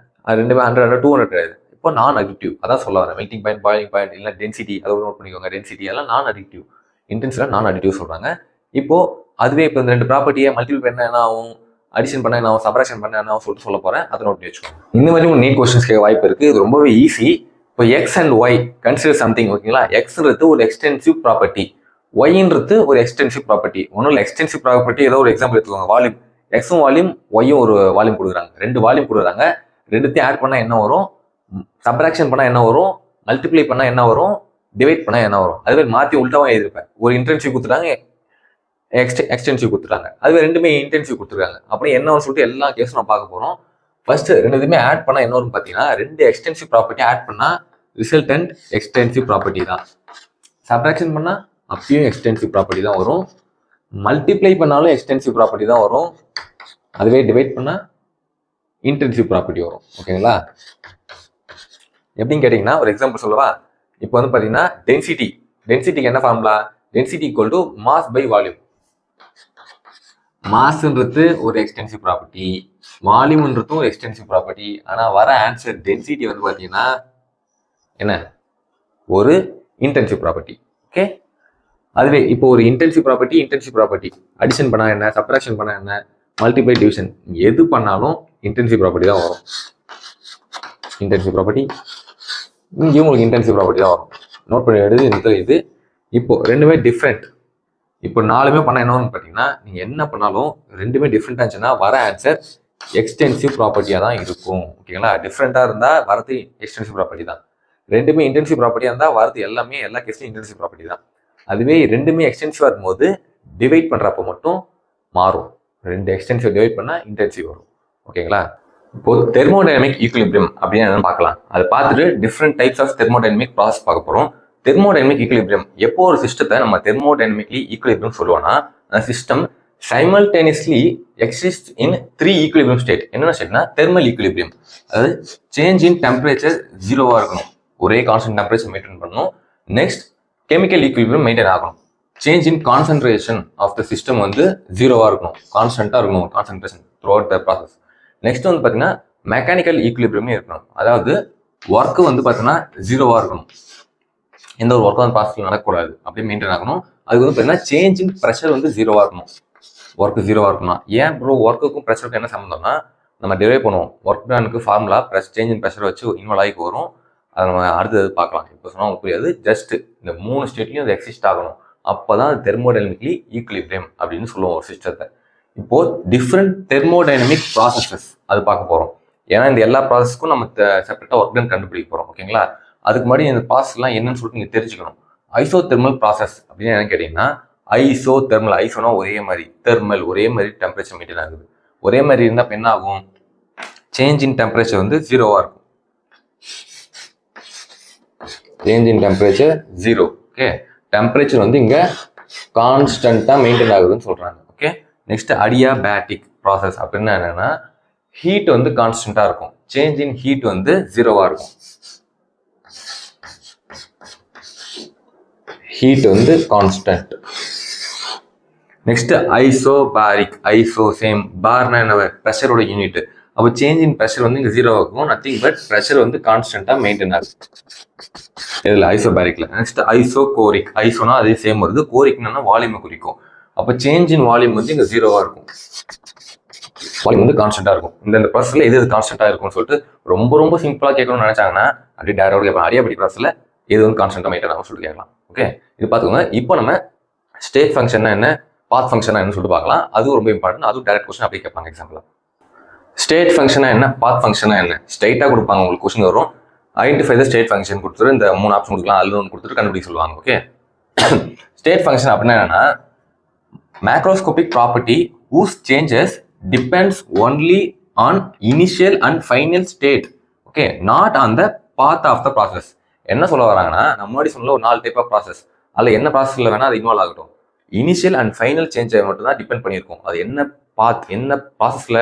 அது ரெண்டுமே 100, 200 கிடையாது. இப்போ நான் அடிக்டிவ். அதான் சொல்ல வரேன். மெல்டிங் பாயிண்ட், பாயிலிங் பாயிண்ட், இல்லை டென்சிட்டி, அதை நோட் பண்ணிக்கோங்க. டென்சிட்டி எல்லாம் நான் அடிக்டிவ். இன்டென்சிவ்ல நான் அடிக்டிவ் சொல்கிறாங்க. இப்போ அதுவே இப்போ இந்த 2 ப்ராப்பர்ட்டியை மல்டிபிள் பண்ண என்ன ஆகும், அடிஷன் பண்ண என்ன ஆகும், சப்ராக்ஷன் பண்ண என்ன ஆகும் சொல்ல போகிறேன். அதை நோட் பண்ணி வச்சுக்கோங்க. இந்த மாதிரி உங்களுக்கு நீட் கொஸ்டின்ஸ் கேட்க வாய்ப்பு இருக்குது. இது ரொம்பவே ஈஸி. இப்போ X and Y consider something. ஓகேங்களா, எக்ஸ்ன்றது ஒரு எக்ஸ்டென்சிவ் ப்ராப்பர்ட்டி, ஒய்ன்றது ஒரு எக்ஸ்டென்சிவ் ப்ராப்பர்ட்டி. ஒன்றும் இல்லை, எக்ஸ்டென்சிவ் ப்ராப்பர்ட்டி ஏதோ ஒரு எக்ஸாம்பிள் எடுத்துக்கோங்க. வால்யூம், எக்ஸும் வால்யூம், ஒய்யும் ஒரு வால்யூம் கொடுக்குறாங்க. 2 வால்யூம் கொடுக்குறாங்க. ரெண்டுத்தையும் ஆட் பண்ணால் என்ன வரும், சப்ராக்ஷன் பண்ணால் என்ன வரும், மல்டிப்ளை பண்ணால் என்ன வரும், டிவைட் பண்ணால் என்ன வரும். அதுவே மாற்றி உள்டாவாக எழுதிருப்பேன். ஒரு இன்டென்சிவ் கொடுத்துட்டாங்க, எக்ஸ்டென்சிவ் கொடுத்துருக்காங்க. அதுவே ரெண்டுமே இன்டென்சிவ் கொடுத்துருக்காங்க. அப்படி என்னன்னு சொல்லிட்டு எல்லா கேஸும் நான் பார்க்க போகிறோம். ஃபர்ஸ்ட் ரெண்டுமே ஆட் பண்ணால் என்ன வரும்னு பார்த்தீங்கன்னா, ரெண்டு எக்ஸ்டென்சிவ் ப்ராப்பர்ட்டி ஆட் பண்ணால் ரிசல்டன்ட் எக்ஸ்டென்சிவ் ப்ராப்பர்ட்டி தான். சப்ட்ராக்ஷன் பண்ணால் அப்பயும் எக்ஸ்டென்சிவ் ப்ராப்பர்ட்டி தான் வரும். மல்டிப்ளை பண்ணாலும் எக்ஸ்டென்சிவ் ப்ராப்பர்ட்டி தான் வரும். அதுவே டிவைட் பண்ணால் இன்டென்சிவ் ப்ராப்பர்ட்டி வரும். ஓகேங்களா? எப்படின்னு கேட்டிங்கன்னா ஒரு எக்ஸாம்பிள் சொல்லவா? இப்போ வந்து பார்த்தீங்கன்னா டென்சிட்டிக்கு என்ன formula? Density equal to mass by volume. மாஸ்ன்றது ஒரு எக்ஸ்டென்சிவ் ப்ராப்பர்ட்டி, வால்யூம்ன்றதும் ஒரு எக்ஸ்டென்சிவ் ப்ராப்பர்ட்டி. ஆனால் வர ஆன்சர் டென்சிட்டி வந்து பார்த்தீங்கன்னா என்ன? ஒரு இன்டென்சிவ் ப்ராப்பர்ட்டி. ஓகே, அதுவே இப்போ ஒரு இன்டென்சிவ் ப்ராப்பர்ட்டி அடிஷன் பண்ணால் என்ன, சப்ட்ராக்ஷன் பண்ணால் என்ன, மல்டிப்ளை டிவிஷன் எது பண்ணாலும் இன்டென்சிவ் ப்ராப்பர்ட்டி தான் வரும். இன்டென்சிவ் ப்ராப்பர்ட்டி இங்கேயும் உங்களுக்கு இன்டென்சிவ் ப்ராப்பர்ட்டி தான் வரும். நோட் பண்ணி எடுத்து இது. இப்போ ரெண்டுமே டிஃப்ரெண்ட். இப்போ நாலுமே பண்ண என்னன்னு பார்த்தீங்கன்னா, நீங்கள் என்ன பண்ணாலும் ரெண்டுமே டிஃப்ரெண்டாக இருந்துச்சுன்னா வர ஆன்சர் எக்ஸ்டென்சிவ் ப்ராப்பர்ட்டியாக தான் இருக்கும். ஓகேங்களா? டிஃப்ரெண்ட்டாக இருந்தால் வரது எக்ஸ்டென்சிவ் ப்ராப்பர்ட்டி தான். ரெண்டுமே இன்டென்சிவ் ப்ராப்பர்ட்டியாக இருந்தால் வரது எல்லா கேஸ்லையும் இன்டென்சிவ் ப்ராப்பர்ட்டி தான். அதுவே ரெண்டுமே எக்ஸ்டென்சிவாக இருக்கும்போது டிவைட் பண்ணுறப்ப மட்டும் மாறும். ரெண்டு எக்ஸ்டென்சிவ் டிவைட் பண்ணால் இன்டென்சிவ் வரும். ஓகேங்களா? இப்போ தெர்மோடைனமிக் ஈக்குலிபிரியம் அப்படின்னு என்னன்னு பார்க்கலாம். அதை பார்த்துட்டு different types of thermodynamic process பார்க்க போகிறோம். தெர்மோடைனமிக் ஈக்குலிபிரியம் எப்போ ஒரு சிஸ்டத்தை நம்ம தெர்மோடைனமிக்லி ஈக்குலிபிரியம் சொல்லுவோம்னா, அந்த system simultaneously exist in 3 equilibrium state. என்னென்ன ஸ்டேட்னா தெர்மல் ஈக்குலிபிரியம், அதாவது சேஞ்ச் இன் டெம்பரேச்சர் 0வா இருக்கணும், ஒரே கான்ஸ்டன்ட் டெம்பரேச்சர் மெயின்டைன் பண்ணணும். நெக்ஸ்ட் கெமிக்கல் ஈக்குலிபிரியம் மெயின்டைன் ஆகணும். Change in concentration of the system வந்து 0வா இருக்கணும், கான்ஸ்டன்ட்டாக இருக்கணும் concentration throughout the process. Next வந்து பார்த்தீங்கன்னா மெக்கானிக்கல் ஈக்குலிபிரியமே இருக்கணும், அதாவது ஒர்க்கு வந்து பார்த்தீங்கன்னா 0வா இருக்கணும், எந்த ஒரு ஒர்க்கும் அந்த ப்ராசஸில் நடக்கக்கூடாது, அப்படியே மெயின்டைன் ஆகணும். அதுக்கு வந்து பார்த்தீங்கன்னா சேஞ்ச் இன் ப்ரெஷர் வந்து 0வா இருக்கணும், ஒர்க்கு 0வா இருக்கணும். ஏன் ப்ரோ ஒர்க்குக்கும் ப்ரெஷருக்கும் என்ன சம்மந்தம்னா, நம்ம டிரைவ் பண்ணுவோம் ஒர்க் டானுக்கு ஃபார்முலா சேஞ்ச் இன் ப்ரெஷர் வச்சு இன்வால்வ் ஆகி வரும். அதை நம்ம அடுத்தது பார்க்கலாம். இப்போ சொன்னால் உங்களுக்கு புரியாது. ஜஸ்ட் இந்த 3 ஸ்டேட்லையும் அது எக்ஸிஸ்ட் ஆகணும், அப்போ தான் தெர்மோடைனமிக்லி ஈக்குலிபிரியம் அப்படின்னு சொல்லுவோம் ஒரு சிஸ்டத்தை. இப்போது டிஃப்ரெண்ட் தெர்மோடைனமிக் ப்ராசஸஸ் அது பார்க்க போகிறோம். ஏன்னா இந்த எல்லா ப்ராசஸ்க்கும் நம்ம செப்பரேட்டாக ஒர்க் டன் கண்டுபிடிக்க போகிறோம். ஓகேங்களா? அதுக்கு முன்னாடி இந்த ப்ராசஸ்லாம் என்னன்னு சொல்லிட்டு நீங்கள் தெரிஞ்சுக்கணும். ஐசோதெர்மல் ப்ராசஸ் அப்படின்னு என்ன கேட்டிங்கன்னா, ஐசோதெர்மல், ஐசோனா ஒரே மாதிரி, தெர்மல் ஒரே மாதிரி டெம்பரேச்சர் மெயின்டைன் ஆகுது. ஒரே மாதிரி இருந்தால் இப்போ என்ன ஆகும்? சேஞ்ச் இன் டெம்பரேச்சர் வந்து 0வா இருக்கும். Change in temperature 0. Okay, temperature வந்து இங்கே கான்ஸ்டன்ட்டாக மெயின்டைன் ஆகுதுன்னு சொல்கிறாங்க. ஓகே, நெக்ஸ்ட் அடியாபேட்டிக் ப்ராசஸ் அப்படின்னா என்னன்னா, ஹீட் வந்து கான்ஸ்டன்ட்டாக இருக்கும், சேஞ்ச் இன் ஹீட் வந்து 0வா இருக்கும். ஹீட் வந்து constant. Next isobaric, iso same, பார்னா என்ன, ப்ரெஷரோட யூனிட். அப்போ சேஞ்ச் இன் ப்ரெஷர் வந்து இங்கே 0வா இருக்கும், நத்திங் பட் ப்ரெஷர் வந்து கான்ஸ்டன்ட்டாக மெயின்டைன் ஆகுது இதில் ஐசோபாரிக்ல. நெக்ஸ்ட் ஐசோகோரிக், ஐசோனா அதே சேம் வருது, கோரிக்னா வால்யூமை குறிக்கும். அப்போ சேஞ்ச் இன் வால்யூம் வந்து இங்கே 0வா இருக்கும், வால்யூம் வந்து கான்ஸ்டன்ட்டாக இருக்கும். இந்த ப்ராசஸில் எது கான்ஸ்டன்ட்டாக இருக்கும்னு சொல்லிட்டு ரொம்ப சிம்பிளாக கேட்கணும்னு நினைச்சாங்கன்னா அப்படியே டேரக்டாக கேட்கலாம். அடியாபேட்டிக் ப்ராசஸில் எது வந்து கான்ஸ்டன்ட்டாக மெயின்டைன் ஆகும் சொல்லிட்டு கேட்கலாம். ஓகே, இது பார்த்துக்கோங்க. இப்போ நம்ம ஸ்டேட் ஃபங்க்ஷன் என்ன, பாத் ஃபங்க்ஷன் என்ன சொல்லிட்டு பார்க்கலாம். அதுவும் ரொம்ப இம்பார்ட்டன்ட், அதுவும் டைரக்ட் கொஸ்டின் அப்படியே கேட்பாங்க எக்ஸாம்பிள். ஸ்டேட் ஃபங்க்ஷனா என்ன, பாத் ஃபங்க்ஷனா என்ன, ஸ்ட்ரைட்டாக கொடுப்பாங்க உங்களுக்கு கொஸ்டின் வரும். ஐடென்டிஃபை த ஸ்டேட் ஃபங்க்ஷன் கொடுத்துட்டு இந்த 3 ஆப்ஷன் கொடுக்கலாம், அதில் ஒன்று கொடுத்துட்டு கண்டுபிடிக்க சொல்லுவாங்க. ஓகே, ஸ்டேட் ஃபங்க்ஷன் அப்படின்னா என்னன்னா, macroscopic property whose changes depends only on initial and final state, okay, not on the path of the process. என்ன சொல்ல வராங்கன்னா, நம்ம முன்னாடி சொன்ன ஒரு 4 டைப் ஆஃப் ப்ராசஸ், அதில் என்ன ப்ராசஸில் வேணால் அது இன்வால்வ் ஆகட்டும், இனிஷியல் அண்ட் ஃபைனல் சேஞ்சை மட்டும் தான் டிபெண்ட் பண்ணியிருக்கோம். அது என்ன பாத், என்ன ப்ராசஸில்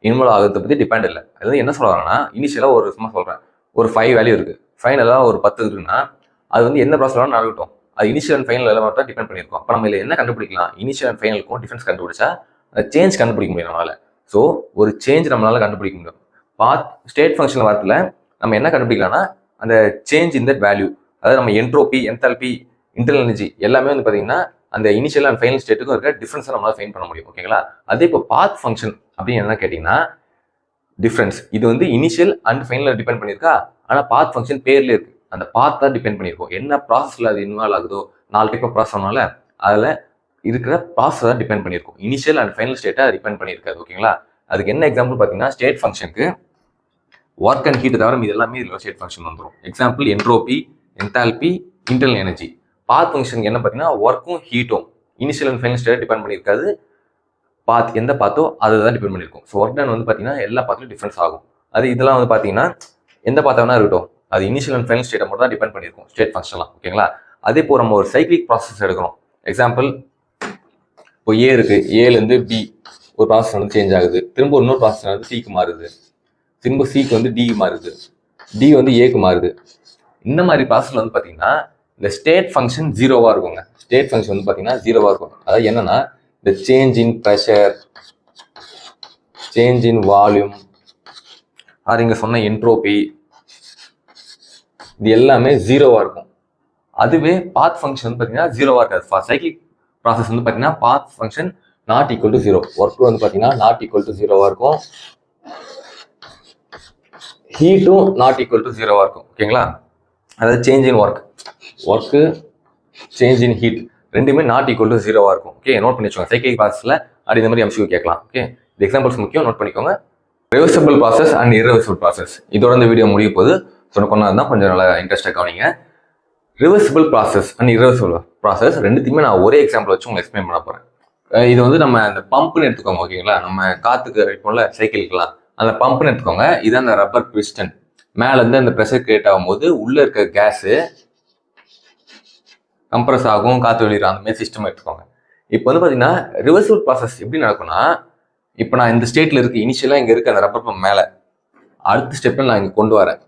இன்வால்வ் ஆகிறத பற்றி டிபெண்ட் இல்லை. அது என்ன சொல்ல வராங்கன்னா, இனிஷியலாக ஒரு சும்மா சொல்கிறேன், ஒரு 5 வேல்யூ இருக்குது, ஃபைனலாக ஒரு 10 இருக்குன்னா, அது வந்து என்ன ப்ராசஸ் வேணாலும் நடக்கட்டும், அது இனிஷியல் அண்ட் ஃபைனல் எல்லாம் மட்டும் டிபெண்ட் பண்ணியிருக்கோம். அப்போ நம்ம இதில் என்ன கண்டுபிடிக்கலாம், இனிஷியல் அண்ட் ஃபைனலுக்கும் டிஃபரன்ஸ் கண்டுபிடிச்சா சேஞ்ச் கண்டுபிடிக்க முடியும் நம்மளால. ஸோ ஒரு சேஞ்ச் நம்மளால கண்டுபிடிக்க முடியும். பாத் ஸ்டேட் ஃபங்க்ஷன் வாரத்தில் நம்ம என்ன கண்டுபிடிக்கலாம்னா, அந்த சேஞ்ச் இன் தட் வேல்யூ, அதாவது நம்ம என்ட்ரோபி, என்தால்பி, இன்டர்னல் எனர்ஜி எல்லாமே வந்து பார்த்தீங்கன்னா அந்த இனிஷியல் அண்ட் ஃபைனல் ஸ்டேட்டுக்கும் இருக்க டிஃபரன்ஸை நம்மளால ஃபைண்ட் பண்ண முடியும். ஓகேங்களா? அதே இப்போ பாத் ஃபங்க்ஷன் அப்படின்னு என்ன கேட்டிங்கன்னா, டிஃபரன்ஸ் இது வந்து இனிஷியல் அண்ட் ஃபைனல் டிபெண்ட் பண்ணியிருக்கா, ஆனால் பாத் ஃபங்க்ஷன் பேர்லேயே இருக்குது, அந்த பாத் தான் டிபெண்ட் பண்ணியிருக்கோம். என்ன ப்ராசஸில் அது இன்வால்வ் ஆகுதோ, 4 டைப் ஆஃப் ப்ராசஸ்னால அதில் இருக்கிற ப்ராசஸ் தான் டிபெண்ட் பண்ணியிருக்கும், இனிஷியல் அண்ட் ஃபைனல் ஸ்டேட்டை டிபெண்ட் பண்ணியிருக்காது. ஓகேங்களா? அதுக்கு என்ன எக்ஸாம்பிள் பார்த்தீங்கன்னா, ஸ்டேட் ஃபங்க்ஷனுக்கு ஒர்க் அண்ட் ஹீட் தவிர இது எல்லாமே இதில் ஸ்டேட் ஃபங்க்ஷன் வந்துடும். Example entropy, enthalpy, internal energy. Path ஃபங்க்ஷனுக்கு என்ன பார்த்தீங்கன்னா, ஒர்க்கும் ஹீட்டும் initial and final state depend பண்ணியிருக்காது. எந்த பாத்தோ அதை தான் டிபெண்ட் பண்ணியிருக்கும். ஸோ ஒர்க் டன் வந்து பார்த்தீங்கன்னா எல்லா பாத்துலையும் டிஃப்ரென்ஸ் ஆகும். இதெல்லாம் வந்து பார்த்தீங்கன்னா எந்த பாத்தவனா இருக்கட்டும், அது இனிஷியல் அண்ட் ஃபைனல் ஸ்டேட்டை மட்டும் தான் டிபெண்ட் பண்ணியிருக்கும், ஸ்டேட் ஃபங்க்ஷன்லாம். ஓகேங்களா? அதே இப்போ நம்ம ஒரு சைக்கிளிக் ப்ராசஸ் எடுக்கிறோம். எக்ஸாம்பிள், இப்போ ஏ இருக்கு, ஏலேருந்து பி ஒரு ப்ராசஸ் வந்து சேஞ்ச் ஆகுது, திரும்ப இன்னொரு ப்ராசஸ் வந்து சிக்கு மாறுது, திரும்ப சிக்கு வந்து டிக்கு மாறுது, டி வந்து ஏக்கு மாறுது. இந்த மாதிரி ப்ராசஸ்ல வந்து பார்த்தீங்கன்னா இந்த ஸ்டேட் ஃபங்க்ஷன் ஜீரோவாக இருக்குங்க. ஸ்டேட் ஃபங்க்ஷன் வந்து பார்த்தீங்கன்னா ஜீரோவாக இருக்கும். அதாவது என்னன்னா, இந்த change in pressure, change in volume, அது இங்கே சொன்ன என்ட்ரோபி, இது எல்லாமே ஜீரோவாக இருக்கும். அதுவே பாத் ஃபங்க்ஷன் வந்து பார்த்தீங்கன்னா ஜீரோவாக இருக்காது. ஃபார் சைக்கிளிக் ப்ராசஸ் வந்து பார்த்தீங்கன்னா path function not equal to zero, work வந்து பார்த்தீங்கன்னா நாட் ஈக்குவல் டு ஜீரோவாக இருக்கும், ஹீட்டும் நாட் ஈக்குவல் டு ஜீரோவாக இருக்கும். ஓகேங்களா? அதாவது change in work change in heat ரெண்டுமே நாட் ஈக்குவல் டு ஜீரோவாக இருக்கும். ஓகே, நோட் பண்ணி வச்சுக்கோங்க. சைக்கிளிக் ப்ராசஸில் அப்படி இந்த மாதிரி எம்சிக்யூ கேட்கலாம். ஓகே, இந்த எக்ஸாம்பிள்ஸ் முக்கியம், நோட் பண்ணிக்கோங்க. Reversible process and irreversible process, இதோட இந்த வீடியோ முடிய போது சொன்ன தான் கொஞ்சம் நல்லா இன்ட்ரெஸ்டாக கவனிங்க. Reversible process and irreversible process ரெண்டுத்தையுமே நான் ஒரே எக்ஸாம்பிள் வச்சு உங்களுக்கு எக்ஸ்பிளைன் பண்ண போகிறேன். இது வந்து நம்ம அந்த பம்ப்னு எடுத்துக்கோங்க. ஓகேங்களா? நம்ம காற்றுக்கு வைப்போம்ல சைக்கிளுக்கெல்லாம், அந்த பம்ப்னு எடுத்துக்கோங்க. இதுதான் அந்த ரப்பர் பிஸ்டன். மேலேருந்து அந்த ப்ரெஷர் கிரியேட் ஆகும்போது உள்ளே இருக்க கேஸு கம்ப்ரஸ் ஆகும், காற்று வெளியிடும், அந்த மாதிரி சிஸ்டம் எடுத்துக்கோங்க. இப்போ வந்து பார்த்தீங்கன்னா ரிவர்சிபிள் ப்ராசஸ் எப்படி நடக்கும்னா, இப்போ நான் இந்த ஸ்டேட்டில் இருக்கு, இனிஷியலாக இங்கே இருக்க அந்த ரப்பர் பம்ப் மேலே, அடுத்த ஸ்டெப்பில் நான் இங்கே கொண்டு வரேன்.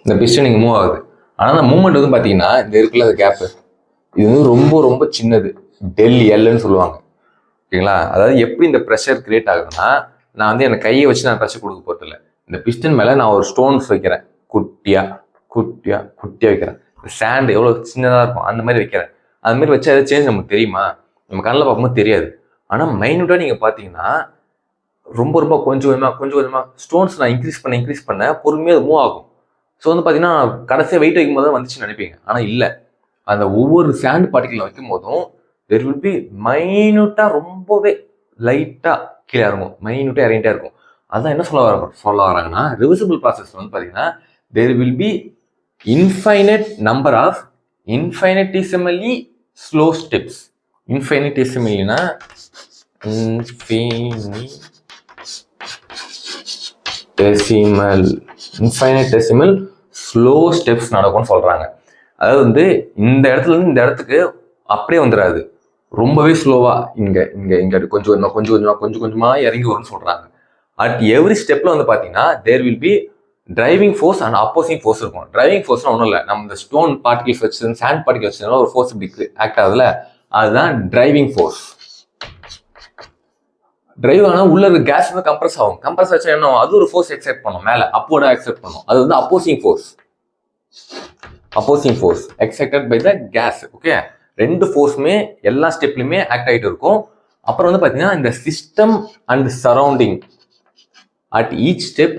இந்த பிஸ்டன் இங்கே மூவ் ஆகுது. ஆனால் அந்த மூவ்மெண்ட் வந்து பார்த்தீங்கன்னா இந்த இருக்குல்ல அந்த கேப்பு, இது வந்து ரொம்ப ரொம்ப சின்னது, டெல் எல்லுன்னு சொல்லுவாங்க. ஓகேங்களா? அதாவது எப்படி இந்த ப்ரெஷர் கிரியேட் ஆகுதுன்னா, நான் வந்து எனக்கு கையை வச்சு நான் ப்ரெஷர் கொடுக்க போகிறதில்ல. இந்த பிஸ்டன் மேலே நான் ஒரு ஸ்டோன்ஸ் வைக்கிறேன், குட்டியாக வைக்கிறேன். சாண்ட் எவ்வளோ சின்னதாக இருக்கும் அந்த மாதிரி வைக்கிறேன். அது மாதிரி வச்சா எதாவது சேஞ்ச் நமக்கு தெரியுமா? நம்ம கண்ணில் பார்க்கும்போது தெரியாது. ஆனால் மைன்யூட்டாக நீங்கள் பார்த்தீங்கன்னா ரொம்ப ரொம்ப கொஞ்சம் கொஞ்சமாக ஸ்டோன்ஸ் நான் இன்க்ரீஸ் பண்ண பொறுமையாக அது மூவ் ஆகும். ஸோ வந்து பார்த்தீங்கன்னா கடைசியாக வெயிட் வைக்கும் போது வந்துச்சுன்னு நினைப்பீங்க. ஆனால் இல்லை, அந்த ஒவ்வொரு சாண்ட் பார்ட்டிகல் வைக்கும் போதும் தெர் வில் பி மைன்யூட்டாக, ரொம்பவே லைட்டாக கீழே இறங்கும், மைன்யூட்டாக இறங்கிட்டே இருக்கும். அதான் என்ன சொல்ல வராங்கன்னா, ரிவர்சிபிள் ப்ராசஸ் வந்து பார்த்தீங்கன்னா there will be infinite number of infinitesimally slow steps. Infinitesimally-னா infinitesimal slow steps நடக்கும்னு சொல்றாங்க. அதாவது வந்து இந்த இடத்துல இருந்து இந்த இடத்துக்கு அப்படியே வந்துடாது, ரொம்பவே ஸ்லோவா இங்க இங்க இங்க கொஞ்சம் கொஞ்சமா இறங்கி வரும்னு சொல்றாங்க. அட் எவ்ரி ஸ்டெப்ல வந்து பாத்தீங்கன்னா there will be driving force and opposing force இருக்கும். டிரைவிங் ஃபோர்ஸ்னா ஒன்றும் இல்லை, நம்ம இந்த ஸ்டோன் பார்ட்டிகல்ஸ் வச்சு சாண்ட் பார்ட்டிகல்ஸ் வச்சு ஒரு ஃபோர்ஸ் இப்படி ஆக்ட் ஆகுதுல, அதுதான் டிரைவிங் ஃபோர்ஸ். டிரைவ் ஆனால் உள்ள இருக்க கேஸ் வந்து கம்ப்ரஸ் ஆகும். கம்ப்ரஸ் ஆச்சு என்ன, அது ஒரு ஃபோர்ஸ் எக்ஸெப்ட் பண்ணும், மேலே அப்போட எக்ஸெப்ட் பண்ணும். அது வந்து opposing force excepted by the gas. Okay, ரெண்டு ஃபோர்ஸுமே எல்லா ஸ்டெப்லையுமே ஆக்ட் ஆகிட்டு இருக்கும். அப்புறம் வந்து பார்த்தீங்கன்னா இந்த system and surrounding at each step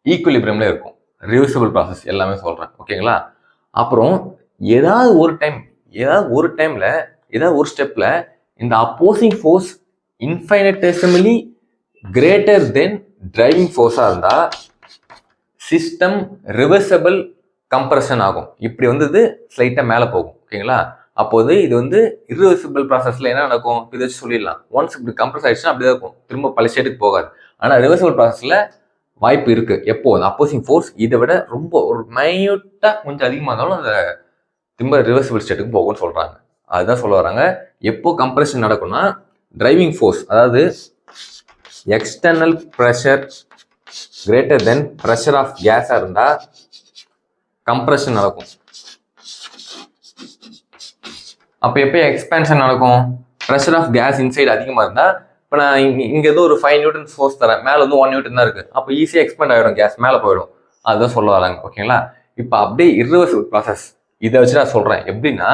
ஈக்குவலிபிரியம்ல இருக்கும். ரிவர்சிபிள் ப்ராசஸ் எல்லாமே சொல்றேன். ஓகேங்களா? அப்புறம் ஏதாவது ஒரு டைம்ல ஏதாவது ஒரு ஸ்டெப்ல இந்த opposing force infinitesimally greater than driving ஃபோர்ஸா இருந்தா சிஸ்டம் ரிவர்சபிள் கம்ப்ரஷன் ஆகும். இப்படி வந்து ஸ்லைட்டா மேலே போகும். ஓகேங்களா? அப்போது இது வந்து இர்ரிவர்சிபிள் ப்ராசஸ்ல என்ன நடக்கும், இதை வச்சு சொல்லிடலாம். ஒன்ஸ் இப்படி கம்ப்ரஸ் ஆயிடுச்சுன்னா அப்படிதான் இருக்கும், திரும்ப பழைய ஸ்டேட்டுக்கு போகாது. ஆனா ரிவர்சிபிள் ப்ராசஸ்ல வாய்ப்பு இருக்கு. எப்போ அந்த அப்போசிங் ஃபோர்ஸ் இதை விட ரொம்ப ஒரு மைன்யூட்டா கொஞ்சம் அதிகமாக இருந்தாலும் அந்த திரும்ப ரிவர்சிபிள் ஸ்டேட்டுக்கு போகும்னு சொல்றாங்க. அதுதான் சொல்ல வராங்க. எப்போ கம்ப்ரெஷன் நடக்கும்னா டிரைவிங் ஃபோர்ஸ், அதாவது external pressure greater than pressure of கேஸா இருந்தா கம்ப்ரெஷன் நடக்கும். அப்போ எப்போ எக்ஸ்பேன்ஷன் நடக்கும், ப்ரெஷர் ஆஃப் கேஸ் இன்சைட் அதிகமாக இருந்தால், இப்போ நான் இங்கே ஏதோ ஒரு 5 நியூட்டன் ஃபோர்ஸ் தரேன், மேலே வந்து 1 நியூட்டன் தான் இருக்குது, அப்போ ஈஸியாக எக்ஸ்பேண்ட் ஆகிடும், கேஸ் மேலே போயிடும். அதுதான் சொல்ல வராங்க. ஓகேங்களா? இப்போ அப்படியே இர்ரிவர்சிபிள் ப்ராசஸ் இதை வச்சு நான் சொல்கிறேன். எப்படின்னா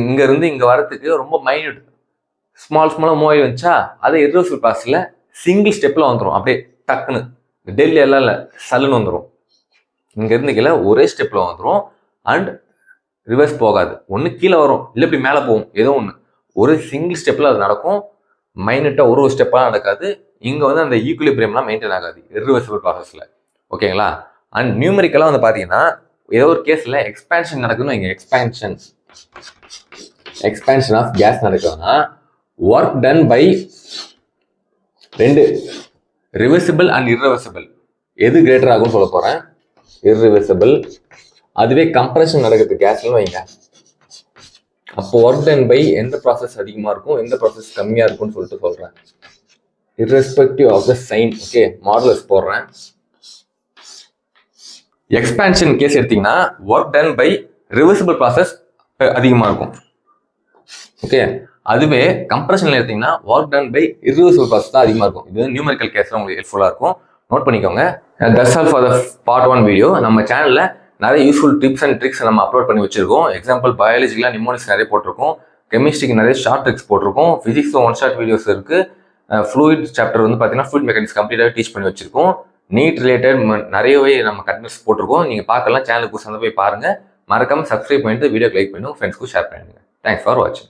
இங்கேருந்து இங்கே வரத்துக்கு ரொம்ப மைன்யூட் ஸ்மாலாக மூவ் ஆகி வந்துச்சா, அதை இர்ரிவர்சிபிள் ப்ராசஸில் சிங்கிள் ஸ்டெப்பில் வந்துடும். அப்படியே டக்குன்னு டெல்லி எல்லாம் இல்லை, சல்லுன்னு வந்துடும். இங்கேருந்து கீழே ஒரே ஸ்டெப்பில் வந்துடும். அண்ட் ரிவர்ஸ் போகாது, ஒன்று கீழே வரும், இல்லை இப்படி மேலே போகும், ஏதோ ஒன்று. ஒரு சிங்கிள் ஸ்டெப்பில் அது நடக்கும், மைனட்டாக ஒரு ஸ்டெப்பாக நடக்காது. இங்கே வந்து அந்த ஈக்குலிபிரியம்லாம் மெயின்டைன் ஆகாது இர்ரிவர்சிபிள் ப்ராசஸில். ஓகேங்களா? அண்ட் நியூமெரிக்கலாக வந்து பார்த்தீங்கன்னா ஏதோ ஒரு கேஸில் எக்ஸ்பேன்ஷன் நடக்குதுன்னு வைங்க, எக்ஸ்பேன்ஷன் ஆஃப் கேஸ் நடக்குதுன்னா work done by 2 reversible and irreversible எது கிரேட்டர் ஆகும்னு சொல்ல போகிறேன், இர்ரிவர்சிபிள். அதுவே கம்ப்ரெஷன் நடக்குது கேஸ்லன்னு வைங்க, அப்போ ஒர்க் டன் பை எந்த ப்ராசஸ் அதிகமாக இருக்கும் எந்த ப்ராசஸ் கம்மியாக இருக்கும்னு சொல்லிட்டு சொல்கிறேன், irrespective of the sign. Okay, modulus போடுறேன். எக்ஸ்பேன்ஷன் கேஸ் எடுத்தீங்கன்னா work done by reversible process அதிகமாக இருக்கும். ஓகே, அதுவே கம்ப்ரெஷனில் எடுத்தீங்கன்னா work done by irreversible process தான் அதிகமாக இருக்கும். இது நியூமெரிக்கல் கேஸில் உங்களுக்கு ஹெல்ப்ஃபுல்லாக இருக்கும், நோட் பண்ணிக்கோங்க. That's all for the part 1 video. நம்ம சேனலில் நிறைய யூஸ்ஃபுல் டிப்ஸ் அண்ட் ட்ரிக்ஸ் நம்ம அப்லோட் பண்ணி வச்சிருக்கோம். எக்ஸாம்பிள் பயாலஜிக்கெலாம் நிமோனிக்ஸ் நிறைய போட்டிருக்கோம், கெமிஸ்ட்ரிக்கு நிறைய ஷார்ட் ட்ரிக்ஸ் போட்டிருக்கோம், ஃபிசிக்ஸ் 1 ஷார்ட் வீடியோஸ் இருக்குது. ஃப்ளூயிட் சாப்டர் வந்து பார்த்தீங்கன்னா ஃப்ளூயிட் மெக்கானிக்ஸ் கம்ப்ளீட்டாக டீச் பண்ணி வச்சிருக்கோம். நீட் ரிலேட்டட் நிறையவே நம்ம கண்டென்ட்ஸ் போட்டிருக்கோம். நீங்கள் பார்க்கலாம், சேனலுக்கு சந்தை போய் பாருங்கள். மறக்காமல் சப்ஸ்கிரைப் பண்ணிட்டு வீடியோ லைக் பண்ணி ஃப்ரெண்ட்ஸ்க்கு ஷேர் பண்ணுங்கள். தேங்க்ஸ் ஃபார் வாட்சிங்.